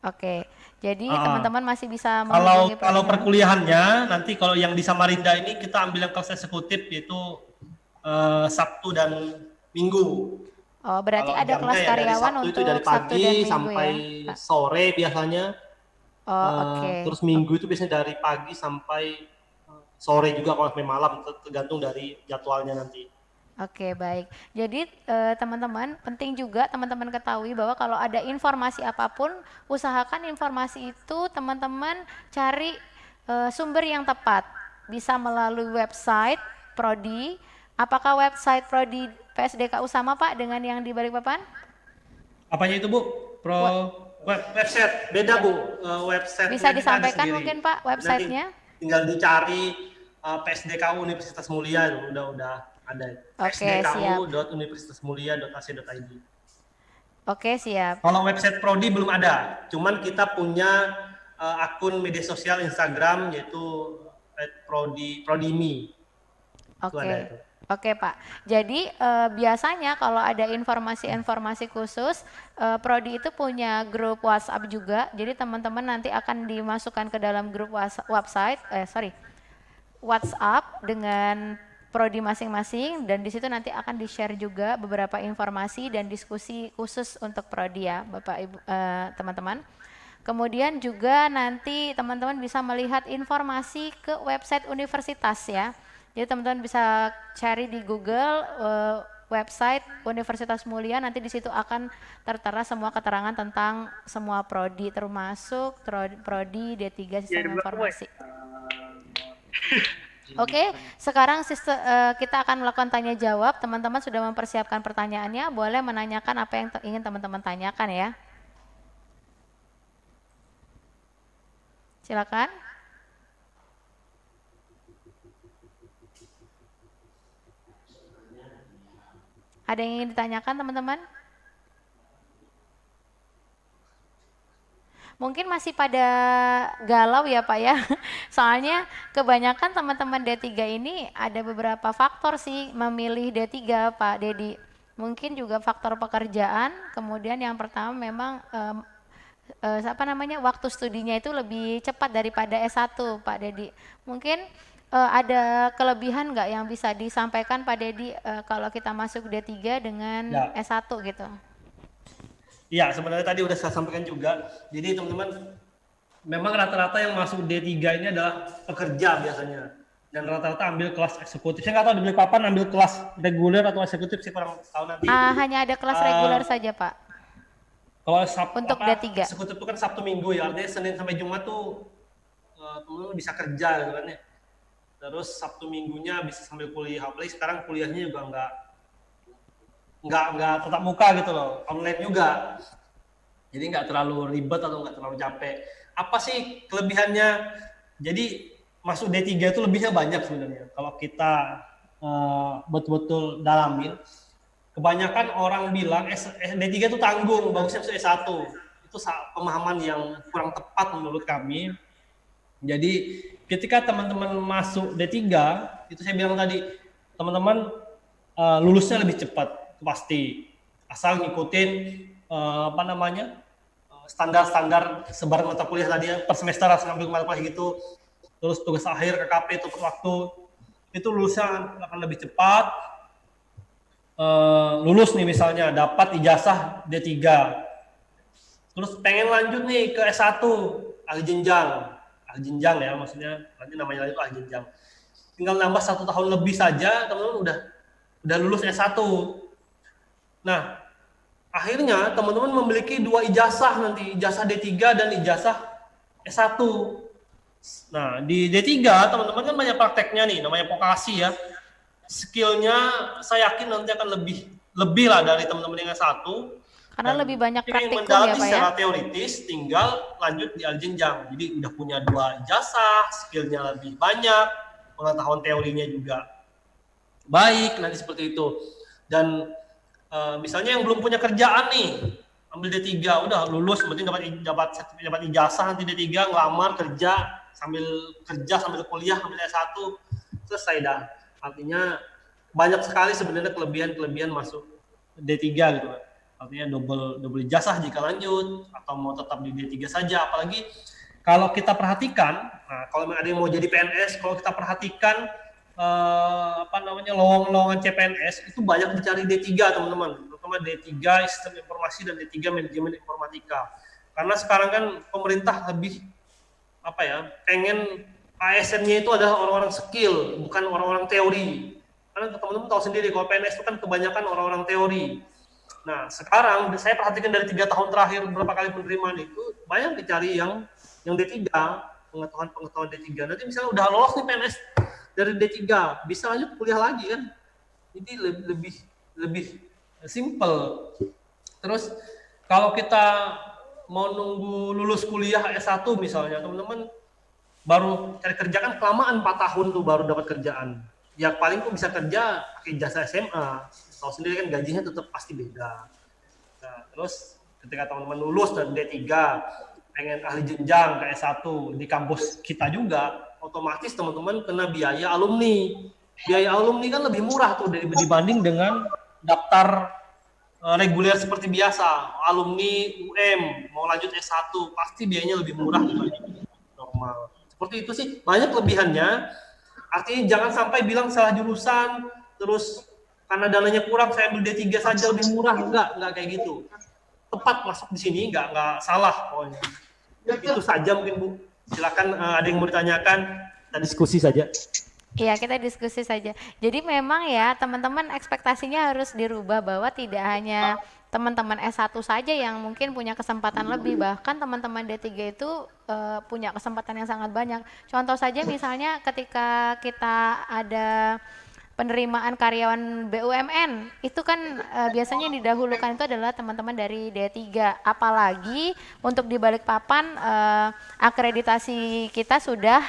Oke. Jadi teman-teman masih bisa menghubungi kalau perkuliahannya nanti kalau yang di Samarinda ini kita ambil yang kelas eksekutif yaitu Sabtu dan Minggu. Oh, berarti ada kelas karyawan Sabtu untuk itu dari Sabtu pagi dan Minggu sampai ya? sore biasanya. Oh, oke. Terus Minggu itu biasanya dari pagi sampai sore juga kalau sampai malam, tergantung dari jadwalnya nanti. Oke, baik. Jadi teman-teman penting juga teman-teman ketahui bahwa kalau ada informasi apapun, usahakan informasi itu teman-teman cari sumber yang tepat. Bisa melalui website Prodi. Apakah website Prodi PSDKU sama Pak dengan yang di Balikpapan? Apanya itu Bu? Website beda Bu. Website bisa disampaikan mungkin Pak websitenya? Tinggal dicari PSDKU Universitas Mulia itu udah ada. Oke, sdku.universitasmulia.ac.id. Oke, siap. Kalau website Prodi belum ada, cuman kita punya akun media sosial Instagram yaitu @prodimi. Oke. Oke Pak, jadi biasanya kalau ada informasi-informasi khusus, Prodi itu punya grup WhatsApp juga, jadi teman-teman nanti akan dimasukkan ke dalam grup WhatsApp dengan Prodi masing-masing, dan di situ nanti akan di-share juga beberapa informasi dan diskusi khusus untuk Prodi ya Bapak Ibu teman-teman. Kemudian juga nanti teman-teman bisa melihat informasi ke website universitas ya. Jadi teman-teman bisa cari di Google website Universitas Mulia, nanti di situ akan tertera semua keterangan tentang semua prodi, termasuk prodi D3 Sistem Informasi. Oke, sekarang kita akan melakukan tanya jawab. Teman-teman sudah mempersiapkan pertanyaannya, boleh menanyakan apa yang ingin teman-teman tanyakan ya. Silakan. Ada yang ingin ditanyakan teman-teman? Mungkin masih pada galau ya Pak ya. Soalnya kebanyakan teman-teman D3 ini ada beberapa faktor sih memilih D3 Pak Dedi. Mungkin juga faktor pekerjaan, kemudian yang pertama memang waktu studinya itu lebih cepat daripada S1 Pak Dedi. Mungkin ada kelebihan nggak yang bisa disampaikan Pak Dedi kalau kita masuk D3 dengan S1 gitu? Iya, sebenarnya tadi udah saya sampaikan juga. Jadi teman-teman, memang rata-rata yang masuk D3 ini adalah pekerja biasanya. Dan rata-rata ambil kelas eksekutif. Saya nggak tahu di Balikpapan ambil kelas reguler atau eksekutif, saya kurang tahu nanti. Hanya ada kelas reguler saja Pak. Kalau untuk D3. Eksekutif itu kan Sabtu Minggu ya, artinya Senin sampai Jumat tuh teman-teman bisa kerja gitu kan ya. Terus Sabtu Minggunya bisa sambil kuliah. Apalagi sekarang kuliahnya juga nggak tatap muka gitu loh, online juga, jadi nggak terlalu ribet atau nggak terlalu capek. Apa sih kelebihannya? Jadi masuk D3 itu lebihnya banyak sebenarnya. Kalau kita betul-betul dalamin, kebanyakan orang bilang D3 itu tanggung, bagusnya masuk S1. Itu pemahaman yang kurang tepat menurut kami. Jadi ketika teman-teman masuk D3, itu saya bilang tadi, teman-teman lulusnya lebih cepat. Pasti asal ngikutin standar-standar sebaran mata kuliah tadi ya, per semester harus ngambil mata kuliah gitu, terus tugas akhir KKP tepat waktu, itu lulusnya akan lebih cepat. Lulus nih misalnya dapat ijazah D3, terus pengen lanjut nih ke S1 ahli jenjang ya, maksudnya nanti namanya itu ahli jenjang, tinggal nambah 1 tahun lebih saja teman-teman udah lulus S1. Nah, akhirnya teman-teman memiliki 2 ijazah nanti, ijazah D3 dan ijazah S1. Nah, di D3 teman-teman kan banyak prakteknya nih, namanya vokasi ya. Skillnya saya yakin nanti akan lebih lah dari teman-teman yang S1. Karena lebih banyak praktikum ya Pak ya. Secara teoritis tinggal lanjut di jenjang. Jadi udah punya 2 ijazah, skillnya lebih banyak, pengetahuan teorinya juga baik nanti seperti itu. Dan misalnya yang belum punya kerjaan nih, ambil D3, udah lulus, penting dapat ijazah nanti D3, ngelamar kerja sambil kuliah, ambil S1, selesai dah. Artinya banyak sekali sebenarnya kelebihan masuk D3 gitu. Artinya double ijazah jika lanjut, atau mau tetap di D3 saja. Apalagi kalau kita perhatikan, nah kalau ada yang mau jadi PNS, kalau kita perhatikan lowongan CPNS itu banyak dicari D3 teman-teman, terutama D3 Sistem Informasi dan D3 Manajemen Informatika. Karena sekarang kan pemerintah lebih pengen ASN-nya itu adalah orang-orang skill, bukan orang-orang teori. Karena teman-teman tahu sendiri kalau PNS itu kan kebanyakan orang-orang teori. Nah, sekarang saya perhatikan dari 3 tahun terakhir berapa kali penerimaan itu banyak dicari yang D3, pengetahuan D3. Nanti misalnya udah lolos nih PNS dari D3, bisa lanjut kuliah lagi kan. Jadi lebih simple. Terus kalau kita mau nunggu lulus kuliah S1 misalnya, teman-teman baru cari kerja kan kelamaan 4 tahun tuh baru dapat kerjaan. Ya paling tuh bisa kerja pakai jasa SMA. Tahu sendiri kan gajinya tetap pasti beda. Nah, terus ketika teman-teman lulus dari D3, pengen ahli jenjang ke S1 di kampus kita juga, otomatis teman-teman kena biaya alumni. Biaya alumni kan lebih murah tuh dibanding dengan daftar reguler seperti biasa. Alumni UM mau lanjut S1 pasti biayanya lebih murah dibanding normal. Seperti itu sih, banyak kelebihannya. Artinya jangan sampai bilang salah jurusan, terus karena dananya kurang saya ambil D3 saja lebih murah. Enggak kayak gitu. Tepat masuk di sini, enggak salah pokoknya. Itu saja mungkin Bu. Silakan ada yang mau ditanyakan, kita diskusi saja. Iya, kita diskusi saja. Jadi memang ya teman-teman ekspektasinya harus dirubah bahwa tidak hanya teman-teman S1 saja yang mungkin punya kesempatan lebih, bahkan teman-teman D3 itu punya kesempatan yang sangat banyak. Contoh saja misalnya ketika kita ada penerimaan karyawan BUMN, itu kan biasanya yang didahulukan itu adalah teman-teman dari D3. Apalagi untuk di Balikpapan akreditasi kita sudah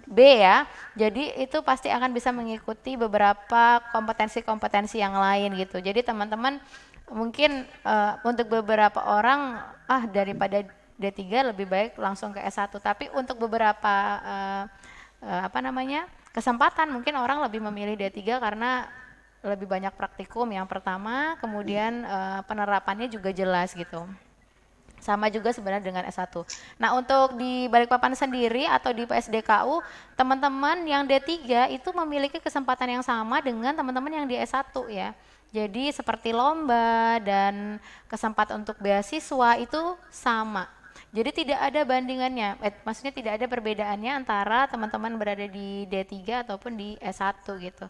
B ya, jadi itu pasti akan bisa mengikuti beberapa kompetensi-kompetensi yang lain gitu. Jadi teman-teman mungkin untuk beberapa orang daripada D3 lebih baik langsung ke S1, tapi untuk beberapa kesempatan mungkin orang lebih memilih D3 karena lebih banyak praktikum yang pertama, kemudian penerapannya juga jelas gitu. Sama juga sebenarnya dengan S1. Nah, untuk di Balikpapan sendiri atau di PSDKU, teman-teman yang D3 itu memiliki kesempatan yang sama dengan teman-teman yang di S1 ya. Jadi seperti lomba dan kesempatan untuk beasiswa itu sama. Jadi tidak ada bandingannya, maksudnya tidak ada perbedaannya antara teman-teman berada di D3 ataupun di S1 gitu.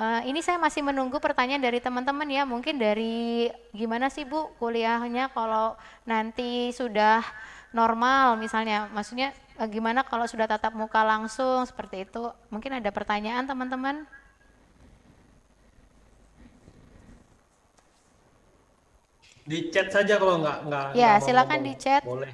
Ini saya masih menunggu pertanyaan dari teman-teman ya, mungkin dari gimana sih Bu kuliahnya kalau nanti sudah normal misalnya, maksudnya gimana kalau sudah tatap muka langsung seperti itu, mungkin ada pertanyaan teman-teman? Di chat saja kalau nggak Ya mau silakan ngomong. di chat. Boleh.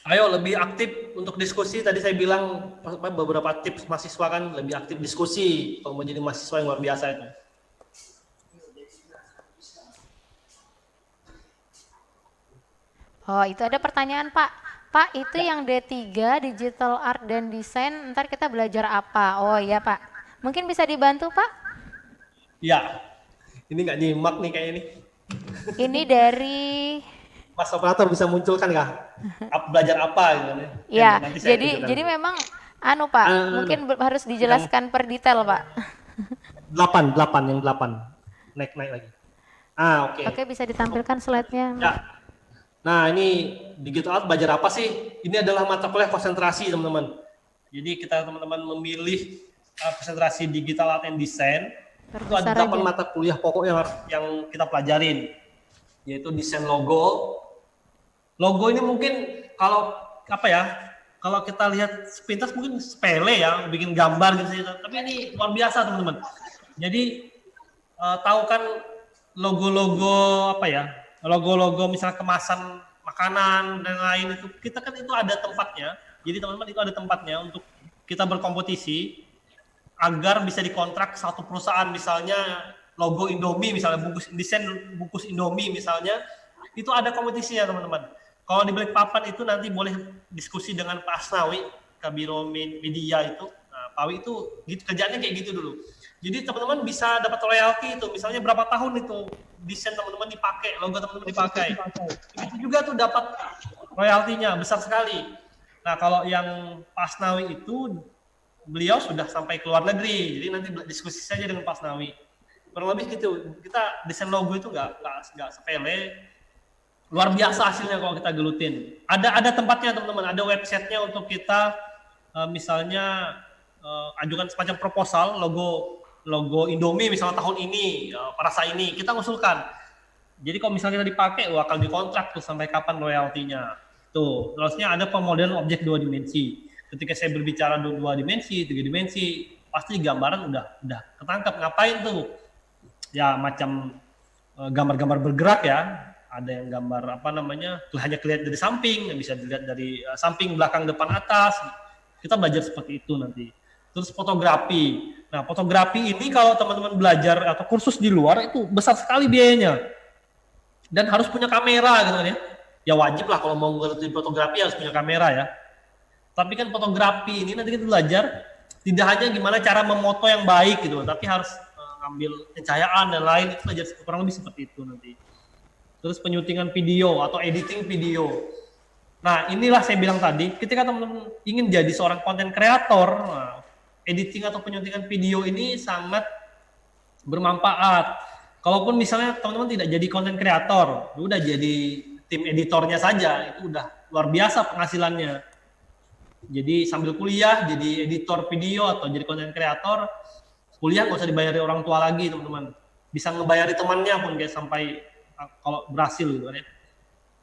Ayo lebih aktif untuk diskusi. Tadi saya bilang beberapa tips mahasiswa kan lebih aktif diskusi kalau menjadi mahasiswa yang luar biasa itu. Oh itu ada pertanyaan Pak. Pak itu yang D3 Digital Art dan Desain, ntar kita belajar apa? Oh iya Pak, mungkin bisa dibantu Pak? Ya, ini nggak nyimak nih kayak ini. Ini dari Mas operator bisa munculkan nggak? Belajar apa gitu kan? ya, Nanti saya tunjukkan. jadi memang Pak, mungkin harus dijelaskan per detail Pak. 8 yang 8. Naik lagi. Oke. Oke, bisa ditampilkan slide-nya. Ya. Nah, ini digital art belajar apa sih? Ini adalah mata kuliah konsentrasi, teman-teman. Jadi kita teman-teman memilih konsentrasi digital art and design. Itu ada 8 mata kuliah pokok yang kita pelajarin. Yaitu desain logo. Logo ini mungkin kalau kalau kita lihat sepintas mungkin sepele ya, bikin gambar gitu, tapi ini luar biasa teman-teman. Jadi tahu kan logo-logo logo-logo misalnya kemasan makanan dan lain itu, kita kan itu ada tempatnya. Jadi teman-teman itu ada tempatnya untuk kita berkompetisi agar bisa dikontrak satu perusahaan, misalnya logo Indomie misalnya, desain bungkus Indomie misalnya, itu ada kompetisinya teman-teman. Kalau di Balikpapan itu nanti boleh diskusi dengan Pak Asnawi, Kabiro Media itu. Nah, Pak Wi itu gitu, kerjaannya kayak gitu dulu. Jadi teman-teman bisa dapat royalti itu, misalnya berapa tahun itu desain teman-teman dipakai, logo teman-teman dipakai. Itu juga tuh dapat royaltinya besar sekali. Nah, kalau yang Pak Asnawi itu beliau sudah sampai ke luar negeri, jadi nanti diskusi saja dengan Pak Asnawi. Kurang lebih gitu. Kita desain logo itu nggak sepele. Luar biasa hasilnya kalau kita gelutin. Ada tempatnya teman-teman, ada websitenya untuk kita misalnya ajukan semacam proposal logo Indomie misalnya tahun ini, rasa ini kita ngusulkan. Jadi kalau misalnya kita dipakai, akan dikontrak tuh sampai kapan royaltinya. Tuh, terusnya ada pemodelan objek 2 dimensi. Ketika saya berbicara 2 dimensi, 3 dimensi, pasti gambaran udah ketangkap. Ngapain tuh? Ya macam gambar-gambar bergerak ya. Ada yang gambar hanya kelihatan dari samping, bisa dilihat dari samping, belakang, depan, atas. Kita belajar seperti itu nanti. Terus fotografi. Nah, fotografi ini kalau teman-teman belajar atau kursus di luar itu besar sekali biayanya. Dan harus punya kamera gitu kan ya. Ya wajib lah kalau mau ngerti fotografi harus punya kamera ya. Tapi kan fotografi ini nanti kita belajar tidak hanya gimana cara memoto yang baik gitu, tapi harus ngambil pencahayaan dan lain, itu belajar kurang lebih seperti itu nanti. Terus penyuntingan video atau editing video. Nah, inilah saya bilang tadi, ketika teman-teman ingin jadi seorang konten kreator, editing atau penyuntingan video ini sangat bermanfaat. Kalaupun misalnya teman-teman tidak jadi konten kreator, udah jadi tim editornya saja itu udah luar biasa penghasilannya. Jadi sambil kuliah jadi editor video atau jadi konten kreator, kuliah nggak usah dibayari orang tua lagi teman-teman. Bisa ngebayari temannya pun kayak sampai kalau berhasil gitu kan ya.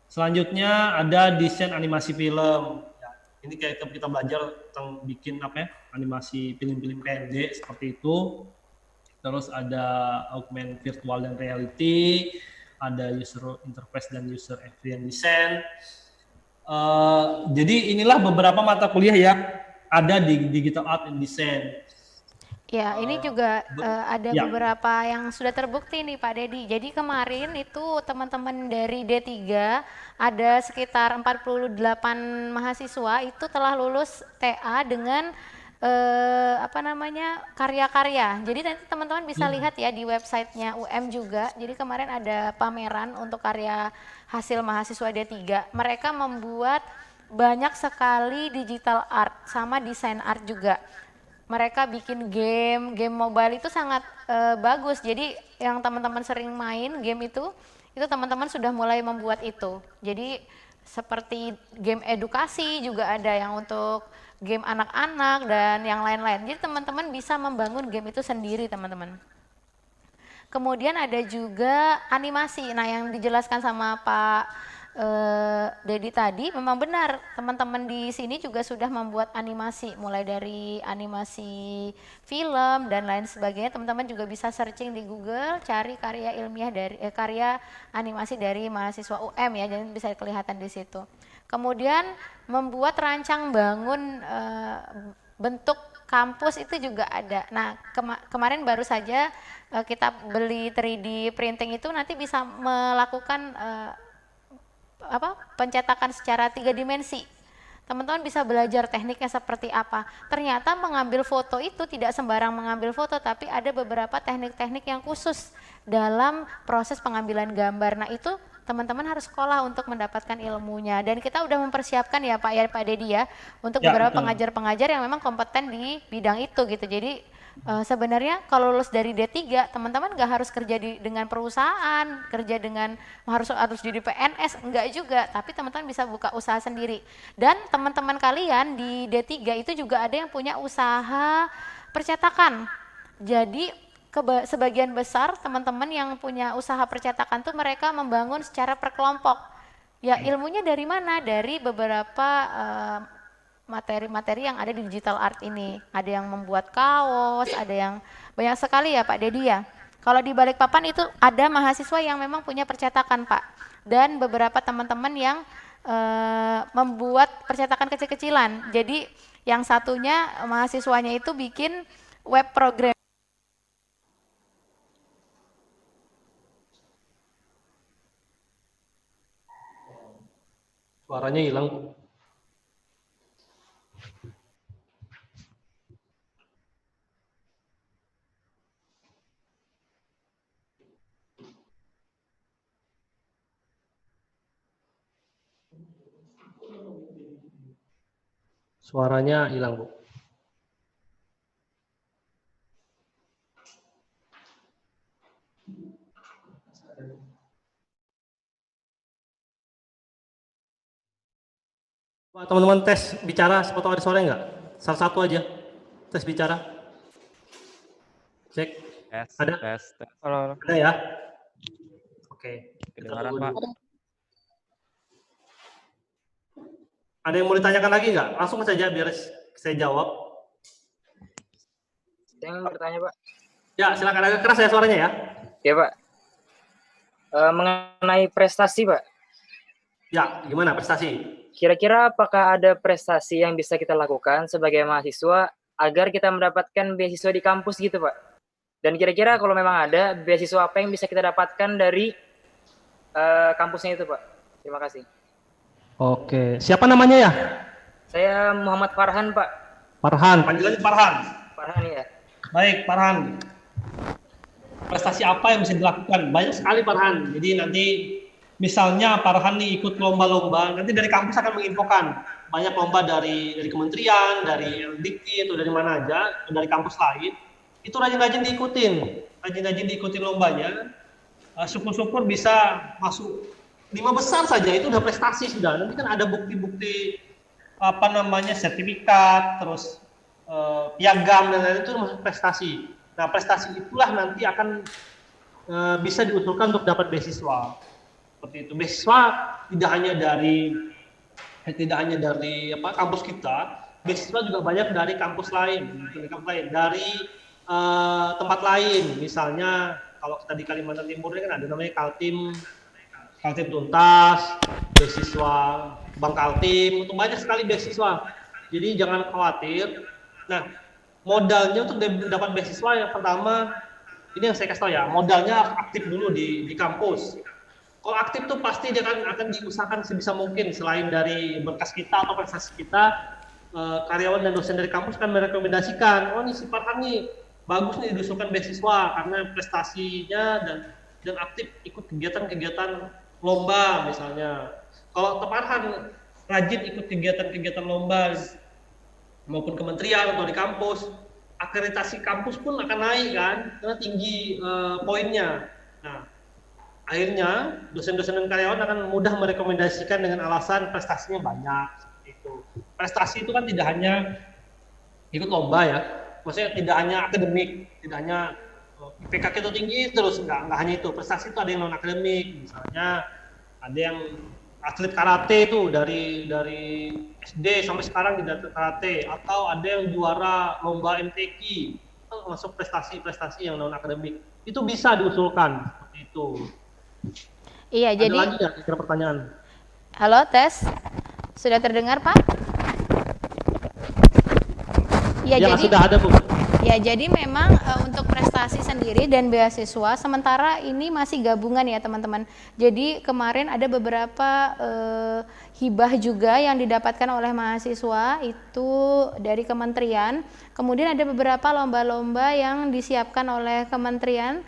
Selanjutnya ada desain animasi film. Ya, ini kayak kita belajar tentang bikin apa ya, animasi film-film pendek seperti itu. Terus ada augmented virtual dan reality, ada user interface dan user experience design. Jadi inilah beberapa mata kuliah yang ada di Digital Art and Design. Ya, ini juga ada ya. beberapa yang sudah terbukti nih Pak Dedi. Jadi kemarin itu teman-teman dari D3 ada sekitar 48 mahasiswa itu telah lulus TA dengan apa namanya karya-karya. Jadi nanti teman-teman bisa lihat ya di websitenya UM juga. Jadi kemarin ada pameran untuk karya hasil mahasiswa D3. Mereka membuat banyak sekali digital art sama desain art juga. Mereka bikin game mobile itu sangat bagus. Jadi yang teman-teman sering main game itu teman-teman sudah mulai membuat itu. Jadi seperti game edukasi juga ada yang untuk game anak-anak dan yang lain-lain. Jadi teman-teman bisa membangun game itu sendiri teman-teman. Kemudian ada juga animasi. Nah yang dijelaskan sama Pak Dedi tadi memang benar, teman-teman di sini juga sudah membuat animasi, mulai dari animasi film dan lain sebagainya. Teman-teman juga bisa searching di Google, cari karya ilmiah dari karya animasi dari mahasiswa UM ya, jadi bisa kelihatan di situ. Kemudian membuat rancang bangun bentuk kampus itu juga ada. Nah kemarin baru saja kita beli 3D printing itu nanti bisa melakukan pencetakan secara 3 dimensi. Teman-teman bisa belajar tekniknya seperti apa. Ternyata mengambil foto itu tidak sembarang mengambil foto, tapi ada beberapa teknik-teknik yang khusus dalam proses pengambilan gambar. Nah itu teman-teman harus sekolah untuk mendapatkan ilmunya. Dan kita udah mempersiapkan ya Pak Dedi ya, untuk beberapa pengajar-pengajar yang memang kompeten di bidang itu gitu. Jadi sebenarnya kalau lulus dari D3 teman-teman nggak harus kerja dengan perusahaan, kerja dengan harus jadi PNS, enggak juga, tapi teman-teman bisa buka usaha sendiri. Dan teman-teman kalian di D3 itu juga ada yang punya usaha percetakan. Jadi sebagian besar teman-teman yang punya usaha percetakan tuh mereka membangun secara per kelompok. Ya ilmunya dari mana? Dari beberapa materi-materi yang ada di digital art ini. Ada yang membuat kaos, ada yang banyak sekali ya Pak Dedi ya. Kalau di Balikpapan itu ada mahasiswa yang memang punya percetakan Pak. Dan beberapa teman-teman yang membuat percetakan kecil-kecilan. Jadi yang satunya mahasiswanya itu bikin web program. Suaranya hilang. Suaranya hilang, Bu. Teman-teman tes bicara, sepotong ada suara enggak? Salah satu aja. Tes bicara. Cek. Ada? Tes. Halo. Ada ya? Oke. Kedengaran, Pak. Ada yang mau ditanyakan lagi nggak? Langsung saja biar saya jawab. Saya ingin bertanya, Pak. Ya, silakan, agak keras ya suaranya ya. Ya, Pak. Mengenai prestasi, Pak. Ya, gimana prestasi? Kira-kira apakah ada prestasi yang bisa kita lakukan sebagai mahasiswa agar kita mendapatkan beasiswa di kampus gitu, Pak? Dan kira-kira kalau memang ada, beasiswa apa yang bisa kita dapatkan dari kampusnya itu, Pak? Terima kasih. Oke, siapa namanya ya? Saya Muhammad Farhan, Pak. Farhan. Panggilannya Farhan. Farhan ya. Baik, Farhan. Prestasi apa yang bisa dilakukan? Banyak sekali Farhan. Jadi nanti misalnya Farhan nih ikut lomba-lomba, nanti dari kampus akan menginfokan. Banyak lomba dari kementerian, dari LDIK, atau dari mana aja, atau dari kampus lain. Itu rajin-rajin diikutin. Rajin-rajin diikutin lombanya. Syukur-syukur bisa masuk 5 besar saja itu udah prestasi sudah. Nanti kan ada bukti-bukti apa namanya sertifikat, terus piagam dan lain-lain itu masuk prestasi. Nah prestasi itulah nanti akan bisa diusulkan untuk dapat beasiswa. Seperti itu. Beasiswa tidak hanya dari kampus kita, beasiswa juga banyak dari kampus lain, dari tempat lain. Misalnya kalau kita di Kalimantan Timur ini kan ada namanya Kaltim Tuntas, beasiswa Bank Kaltim, untuk banyak sekali beasiswa. Jadi jangan khawatir. Nah, modalnya untuk dapat beasiswa yang pertama, ini yang saya kasih tahu ya, modalnya aktif dulu di kampus. Kalau aktif tuh pasti dia akan diusahakan sebisa mungkin, selain dari berkas kita atau prestasi kita, karyawan dan dosen dari kampus kan merekomendasikan, oh nih si Farhan nih bagus nih diusulkan beasiswa karena prestasinya dan aktif ikut kegiatan-kegiatan lomba misalnya. Kalau Farhan rajin ikut kegiatan-kegiatan lomba maupun kementerian atau di kampus, akreditasi kampus pun akan naik kan, karena tinggi poinnya. Nah, akhirnya dosen-dosen dan karyawan akan mudah merekomendasikan dengan alasan prestasinya banyak. Seperti itu. Prestasi itu kan tidak hanya ikut lomba ya, maksudnya tidak hanya akademik, tidak hanya IPK kita tinggi terus, enggak hanya itu. Prestasi itu ada yang non akademik, misalnya ada yang atlet karate itu dari SD sampai sekarang di karate, atau ada yang juara lomba MTQ, itu masuk prestasi-prestasi yang non akademik, itu bisa diusulkan seperti itu. Iya, ada jadi lagi nggak kira pertanyaan? halo, tes. Sudah terdengar, Pak? Ya, Ya, jadi sudah ada, Bu. ya, jadi memang untuk prestasi sendiri dan beasiswa sementara ini masih gabungan ya, teman-teman. Jadi kemarin ada beberapa hibah juga yang didapatkan oleh mahasiswa itu dari kementerian. Kemudian ada beberapa lomba-lomba yang disiapkan oleh kementerian.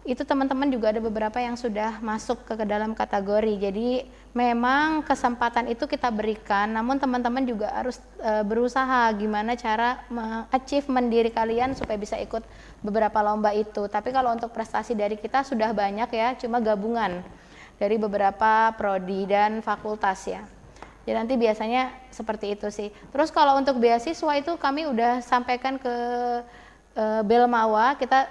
Itu teman-teman juga ada beberapa yang sudah masuk ke dalam kategori. Jadi memang kesempatan itu kita berikan, namun teman-teman juga harus berusaha gimana cara achievement diri kalian supaya bisa ikut beberapa lomba itu. Tapi kalau untuk prestasi dari kita sudah banyak ya, cuma gabungan dari beberapa prodi dan fakultas ya. Jadi nanti biasanya seperti itu sih. Terus kalau untuk beasiswa itu kami udah sampaikan ke Belmawa, kita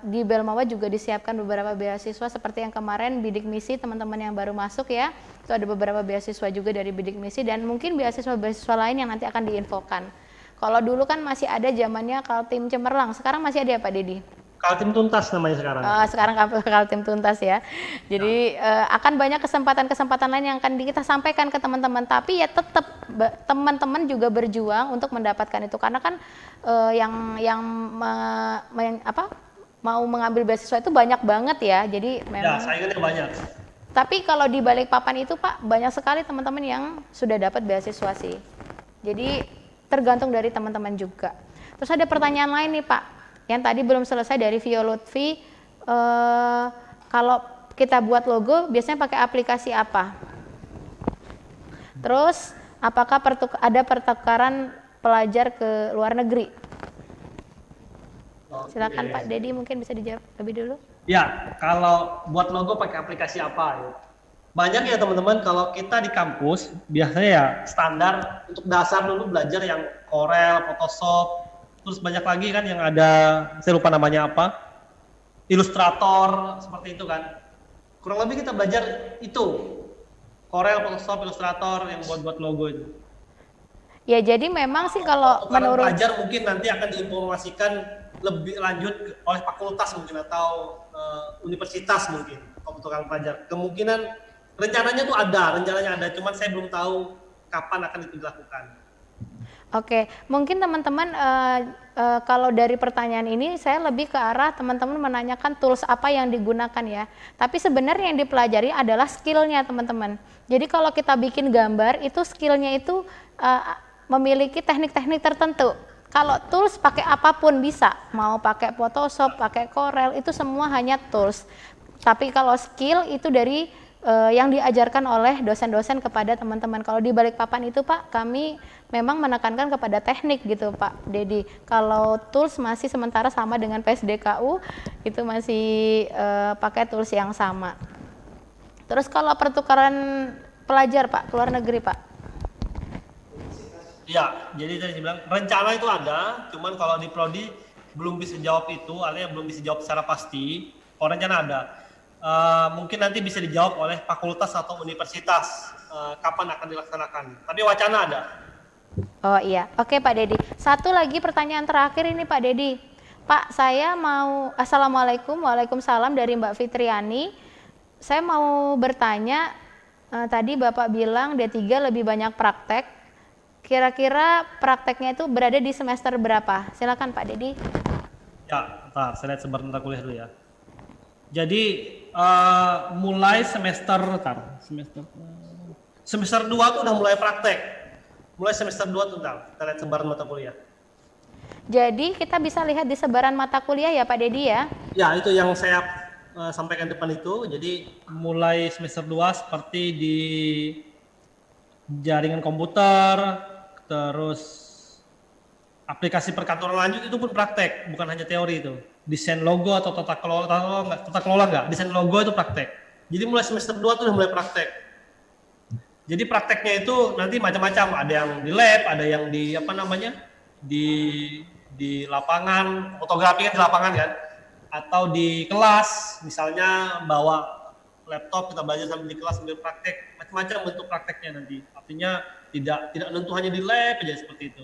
di Belmawa juga disiapkan beberapa beasiswa seperti yang kemarin bidik misi teman-teman yang baru masuk ya, itu ada beberapa beasiswa juga dari bidik misi dan mungkin beasiswa-beasiswa lain yang nanti akan diinfokan. Kalau dulu kan masih ada zamannya Kaltim Cemerlang, sekarang masih ada ya Pak Dedi? Kaltim Tuntas namanya sekarang. Sekarang Kaltim Tuntas ya. Jadi akan banyak kesempatan-kesempatan lain yang akan kita sampaikan ke teman-teman. Tapi ya tetap teman-teman juga berjuang untuk mendapatkan itu karena kan mau mengambil beasiswa itu banyak banget ya. Jadi memang. Ya, saingannya banyak. Tapi kalau di Balikpapan itu Pak banyak sekali teman-teman yang sudah dapat beasiswa sih. Jadi tergantung dari teman-teman juga. Terus ada pertanyaan lain nih Pak. Yang tadi belum selesai dari Vio Lutfi, kalau kita buat logo biasanya pakai aplikasi apa? Terus apakah ada pertukaran pelajar ke luar negeri? Silakan Pak Dedi mungkin bisa dijawab lebih dulu. Ya, kalau buat logo pakai aplikasi apa? Ya? Banyak ya teman-teman, kalau kita di kampus biasanya ya standar untuk dasar dulu belajar yang Corel, Photoshop, terus banyak lagi kan yang ada, saya lupa namanya apa, Illustrator, seperti itu kan. Kurang lebih kita belajar itu, Corel, Photoshop, Illustrator yang buat logo itu. Ya jadi memang sih kalau menurut pelajar mungkin nanti akan diinformasikan lebih lanjut oleh fakultas mungkin atau universitas mungkin kebutuhan pelajar. Kemungkinan rencananya ada, cuman saya belum tahu kapan akan itu dilakukan. Oke, mungkin teman-teman kalau dari pertanyaan ini saya lebih ke arah teman-teman menanyakan tools apa yang digunakan ya. Tapi sebenarnya yang dipelajari adalah skillnya teman-teman. Jadi kalau kita bikin gambar itu skillnya itu memiliki teknik-teknik tertentu. Kalau tools pakai apapun bisa, mau pakai Photoshop, pakai Corel, itu semua hanya tools. Tapi kalau skill itu dari yang diajarkan oleh dosen-dosen kepada teman-teman. Kalau di Balikpapan itu Pak, kami memang menekankan kepada teknik gitu Pak Dedi. Kalau tools masih sementara sama dengan PSDKU, itu masih pakai tools yang sama. Terus kalau pertukaran pelajar Pak, ke luar negeri Pak? Ya, jadi tadi saya bilang rencana itu ada, cuman kalau di prodi belum bisa jawab itu, artinya belum bisa jawab secara pasti. Kalau rencana ada, mungkin nanti bisa dijawab oleh fakultas atau universitas kapan akan dilaksanakan. Tapi wacana ada. Oh iya, oke Pak Dedi. Satu lagi pertanyaan terakhir ini Pak Dedi. Pak, saya mau, Assalamualaikum, Waalaikumsalam dari Mbak Fitriani. Saya mau bertanya, tadi Bapak bilang D3 lebih banyak praktek. Kira-kira prakteknya itu berada di semester berapa? Silakan Pak Dedi. Ya, ntar saya lihat sebar mata kuliah dulu ya. Jadi mulai semester 2 tuh udah mulai praktek. Mulai semester 2 tuh kita lihat sebaran mata kuliah. Jadi kita bisa lihat di sebaran mata kuliah ya Pak Dedi ya? Ya, itu yang saya sampaikan depan itu. Jadi mulai semester 2 seperti di jaringan komputer, terus aplikasi perkantoran lanjut itu pun praktek, bukan hanya teori itu. Desain logo atau tata kelola enggak, desain logo itu praktek. Jadi mulai semester 2 tuh udah mulai praktek. Jadi prakteknya itu nanti macam-macam, ada yang di lab, ada yang di apa namanya? di lapangan, fotografi kan di lapangan kan, atau di kelas, misalnya bawa laptop kita belajar sambil di kelas sambil praktek, macam-macam bentuk prakteknya nanti. Artinya tidak tentu hanya di lab aja seperti itu.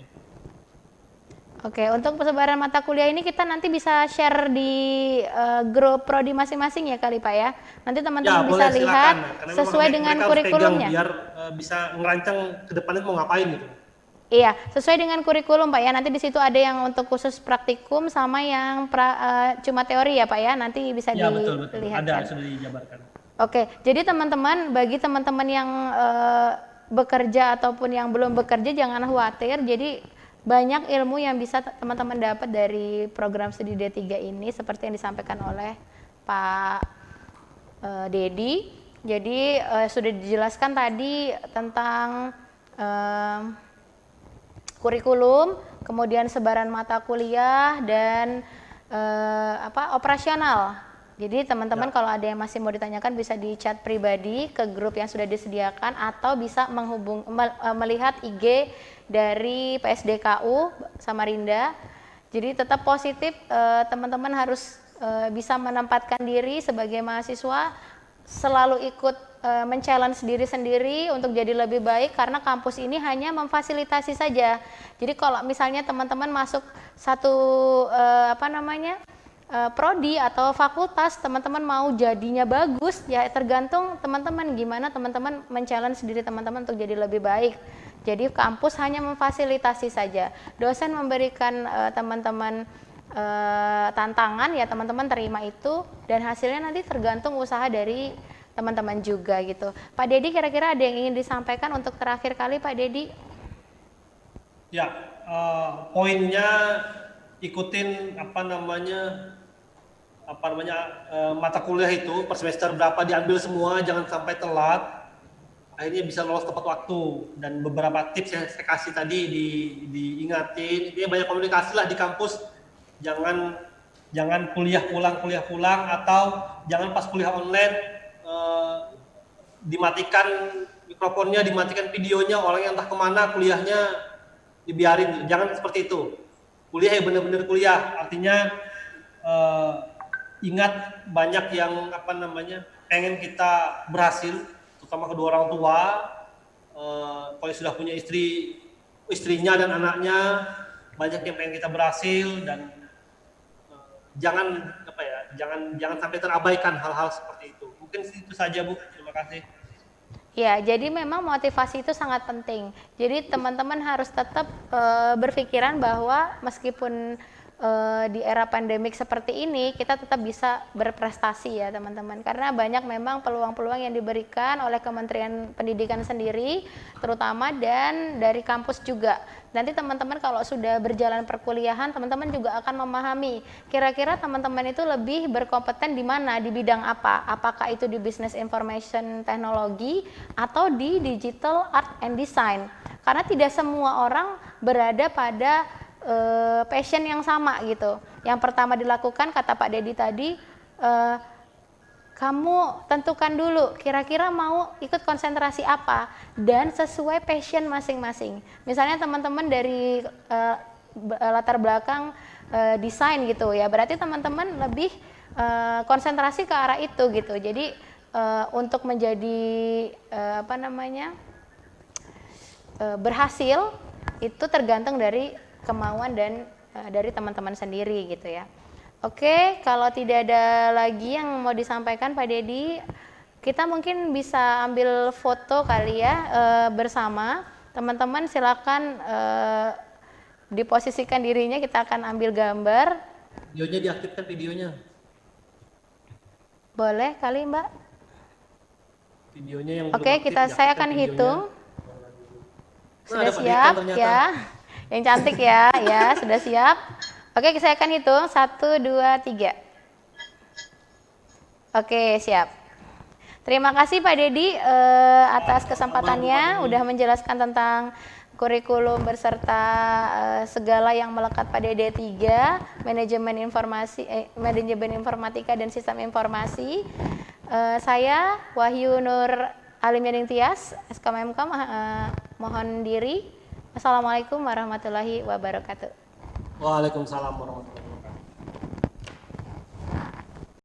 Oke, untuk persebaran mata kuliah ini kita nanti bisa share di grup prodi masing-masing ya kali Pak ya. Nanti teman-teman bisa boleh, lihat silakan. sesuai dengan kurikulumnya. Biar bisa ngerancang ke depannya mau ngapain gitu. Iya, sesuai dengan kurikulum Pak ya. Nanti di situ ada yang untuk khusus praktikum sama yang cuma teori ya Pak ya. Nanti bisa Ya, betul. dilihat. Ada sudah dijabarkan. Oke, jadi teman-teman, bagi teman-teman yang bekerja ataupun yang belum bekerja jangan khawatir. Jadi banyak ilmu yang bisa teman-teman dapat dari program studi D3 ini seperti yang disampaikan oleh Pak Dedi. Jadi sudah dijelaskan tadi tentang kurikulum, kemudian sebaran mata kuliah dan operasional. Jadi teman-teman kalau ada yang masih mau ditanyakan bisa di chat pribadi ke grup yang sudah disediakan atau bisa melihat IG dari PSDKU Samarinda. Jadi tetap positif, teman-teman harus bisa menempatkan diri sebagai mahasiswa, selalu ikut men-challenge diri sendiri untuk jadi lebih baik, karena kampus ini hanya memfasilitasi saja. Jadi kalau misalnya teman-teman masuk satu prodi atau fakultas, teman-teman mau jadinya bagus ya tergantung teman-teman gimana teman-teman men-challenge diri teman-teman untuk jadi lebih baik. Jadi kampus hanya memfasilitasi saja. Dosen memberikan teman-teman tantangan ya teman-teman terima itu, dan hasilnya nanti tergantung usaha dari teman-teman juga gitu. Pak Dedi, kira-kira ada yang ingin disampaikan untuk terakhir kali Pak Dedi? Ya, poinnya ikutin mata kuliah itu per semester berapa diambil semua, jangan sampai telat. Akhirnya bisa lolos tepat waktu. Dan beberapa tips yang saya kasih tadi diingatin. Ini banyak komunikasi lah di kampus. Jangan kuliah pulang atau jangan pas kuliah online dimatikan mikrofonnya, dimatikan videonya, orang yang entah kemana kuliahnya dibiarin. Jangan seperti itu. Kuliah ya benar-benar kuliah. Artinya ingat banyak yang pengen kita berhasil, terutama kedua orang tua. Kalau sudah punya istrinya dan anaknya, banyak yang pengen kita berhasil, dan jangan sampai terabaikan hal-hal seperti itu. Mungkin itu saja Bu, terima kasih. Ya, jadi memang motivasi itu sangat penting. Jadi teman-teman harus tetap berpikiran bahwa meskipun di era pandemik seperti ini kita tetap bisa berprestasi ya teman-teman, karena banyak memang peluang-peluang yang diberikan oleh Kementerian Pendidikan sendiri terutama, dan dari kampus juga. Nanti teman-teman kalau sudah berjalan perkuliahan, teman-teman juga akan memahami kira-kira teman-teman itu lebih berkompeten di mana, di bidang apa, apakah itu di Business Information Technology atau di Digital Art and Design, karena tidak semua orang berada pada passion yang sama gitu. Yang pertama dilakukan kata Pak Dedi tadi, kamu tentukan dulu kira-kira mau ikut konsentrasi apa dan sesuai passion masing-masing. Misalnya teman-teman dari latar belakang desain gitu ya, berarti teman-teman lebih konsentrasi ke arah itu gitu. Jadi untuk menjadi berhasil itu tergantung dari kemauan dan dari teman-teman sendiri gitu ya. Oke, kalau tidak ada lagi yang mau disampaikan Pak Dedi, kita mungkin bisa ambil foto kali ya bersama. Teman-teman silakan diposisikan dirinya, kita akan ambil gambar. Videonya diaktifkan videonya. Boleh kali Mbak? Videonya yang Oke, saya akan hitung. Sudah ada siap Pak Dekan ya. Yang cantik ya, ya sudah siap. Oke, saya akan hitung 1, 2, 3. Oke, siap. Terima kasih Pak Dedi atas kesempatannya, udah menjelaskan tentang kurikulum beserta segala yang melekat pada D3, manajemen informatika dan sistem informasi. Saya Wahyu Nur Alimyaning Tias, SKMMK, mohon diri. Assalamualaikum warahmatullahi wabarakatuh. Waalaikumsalam warahmatullahi wabarakatuh.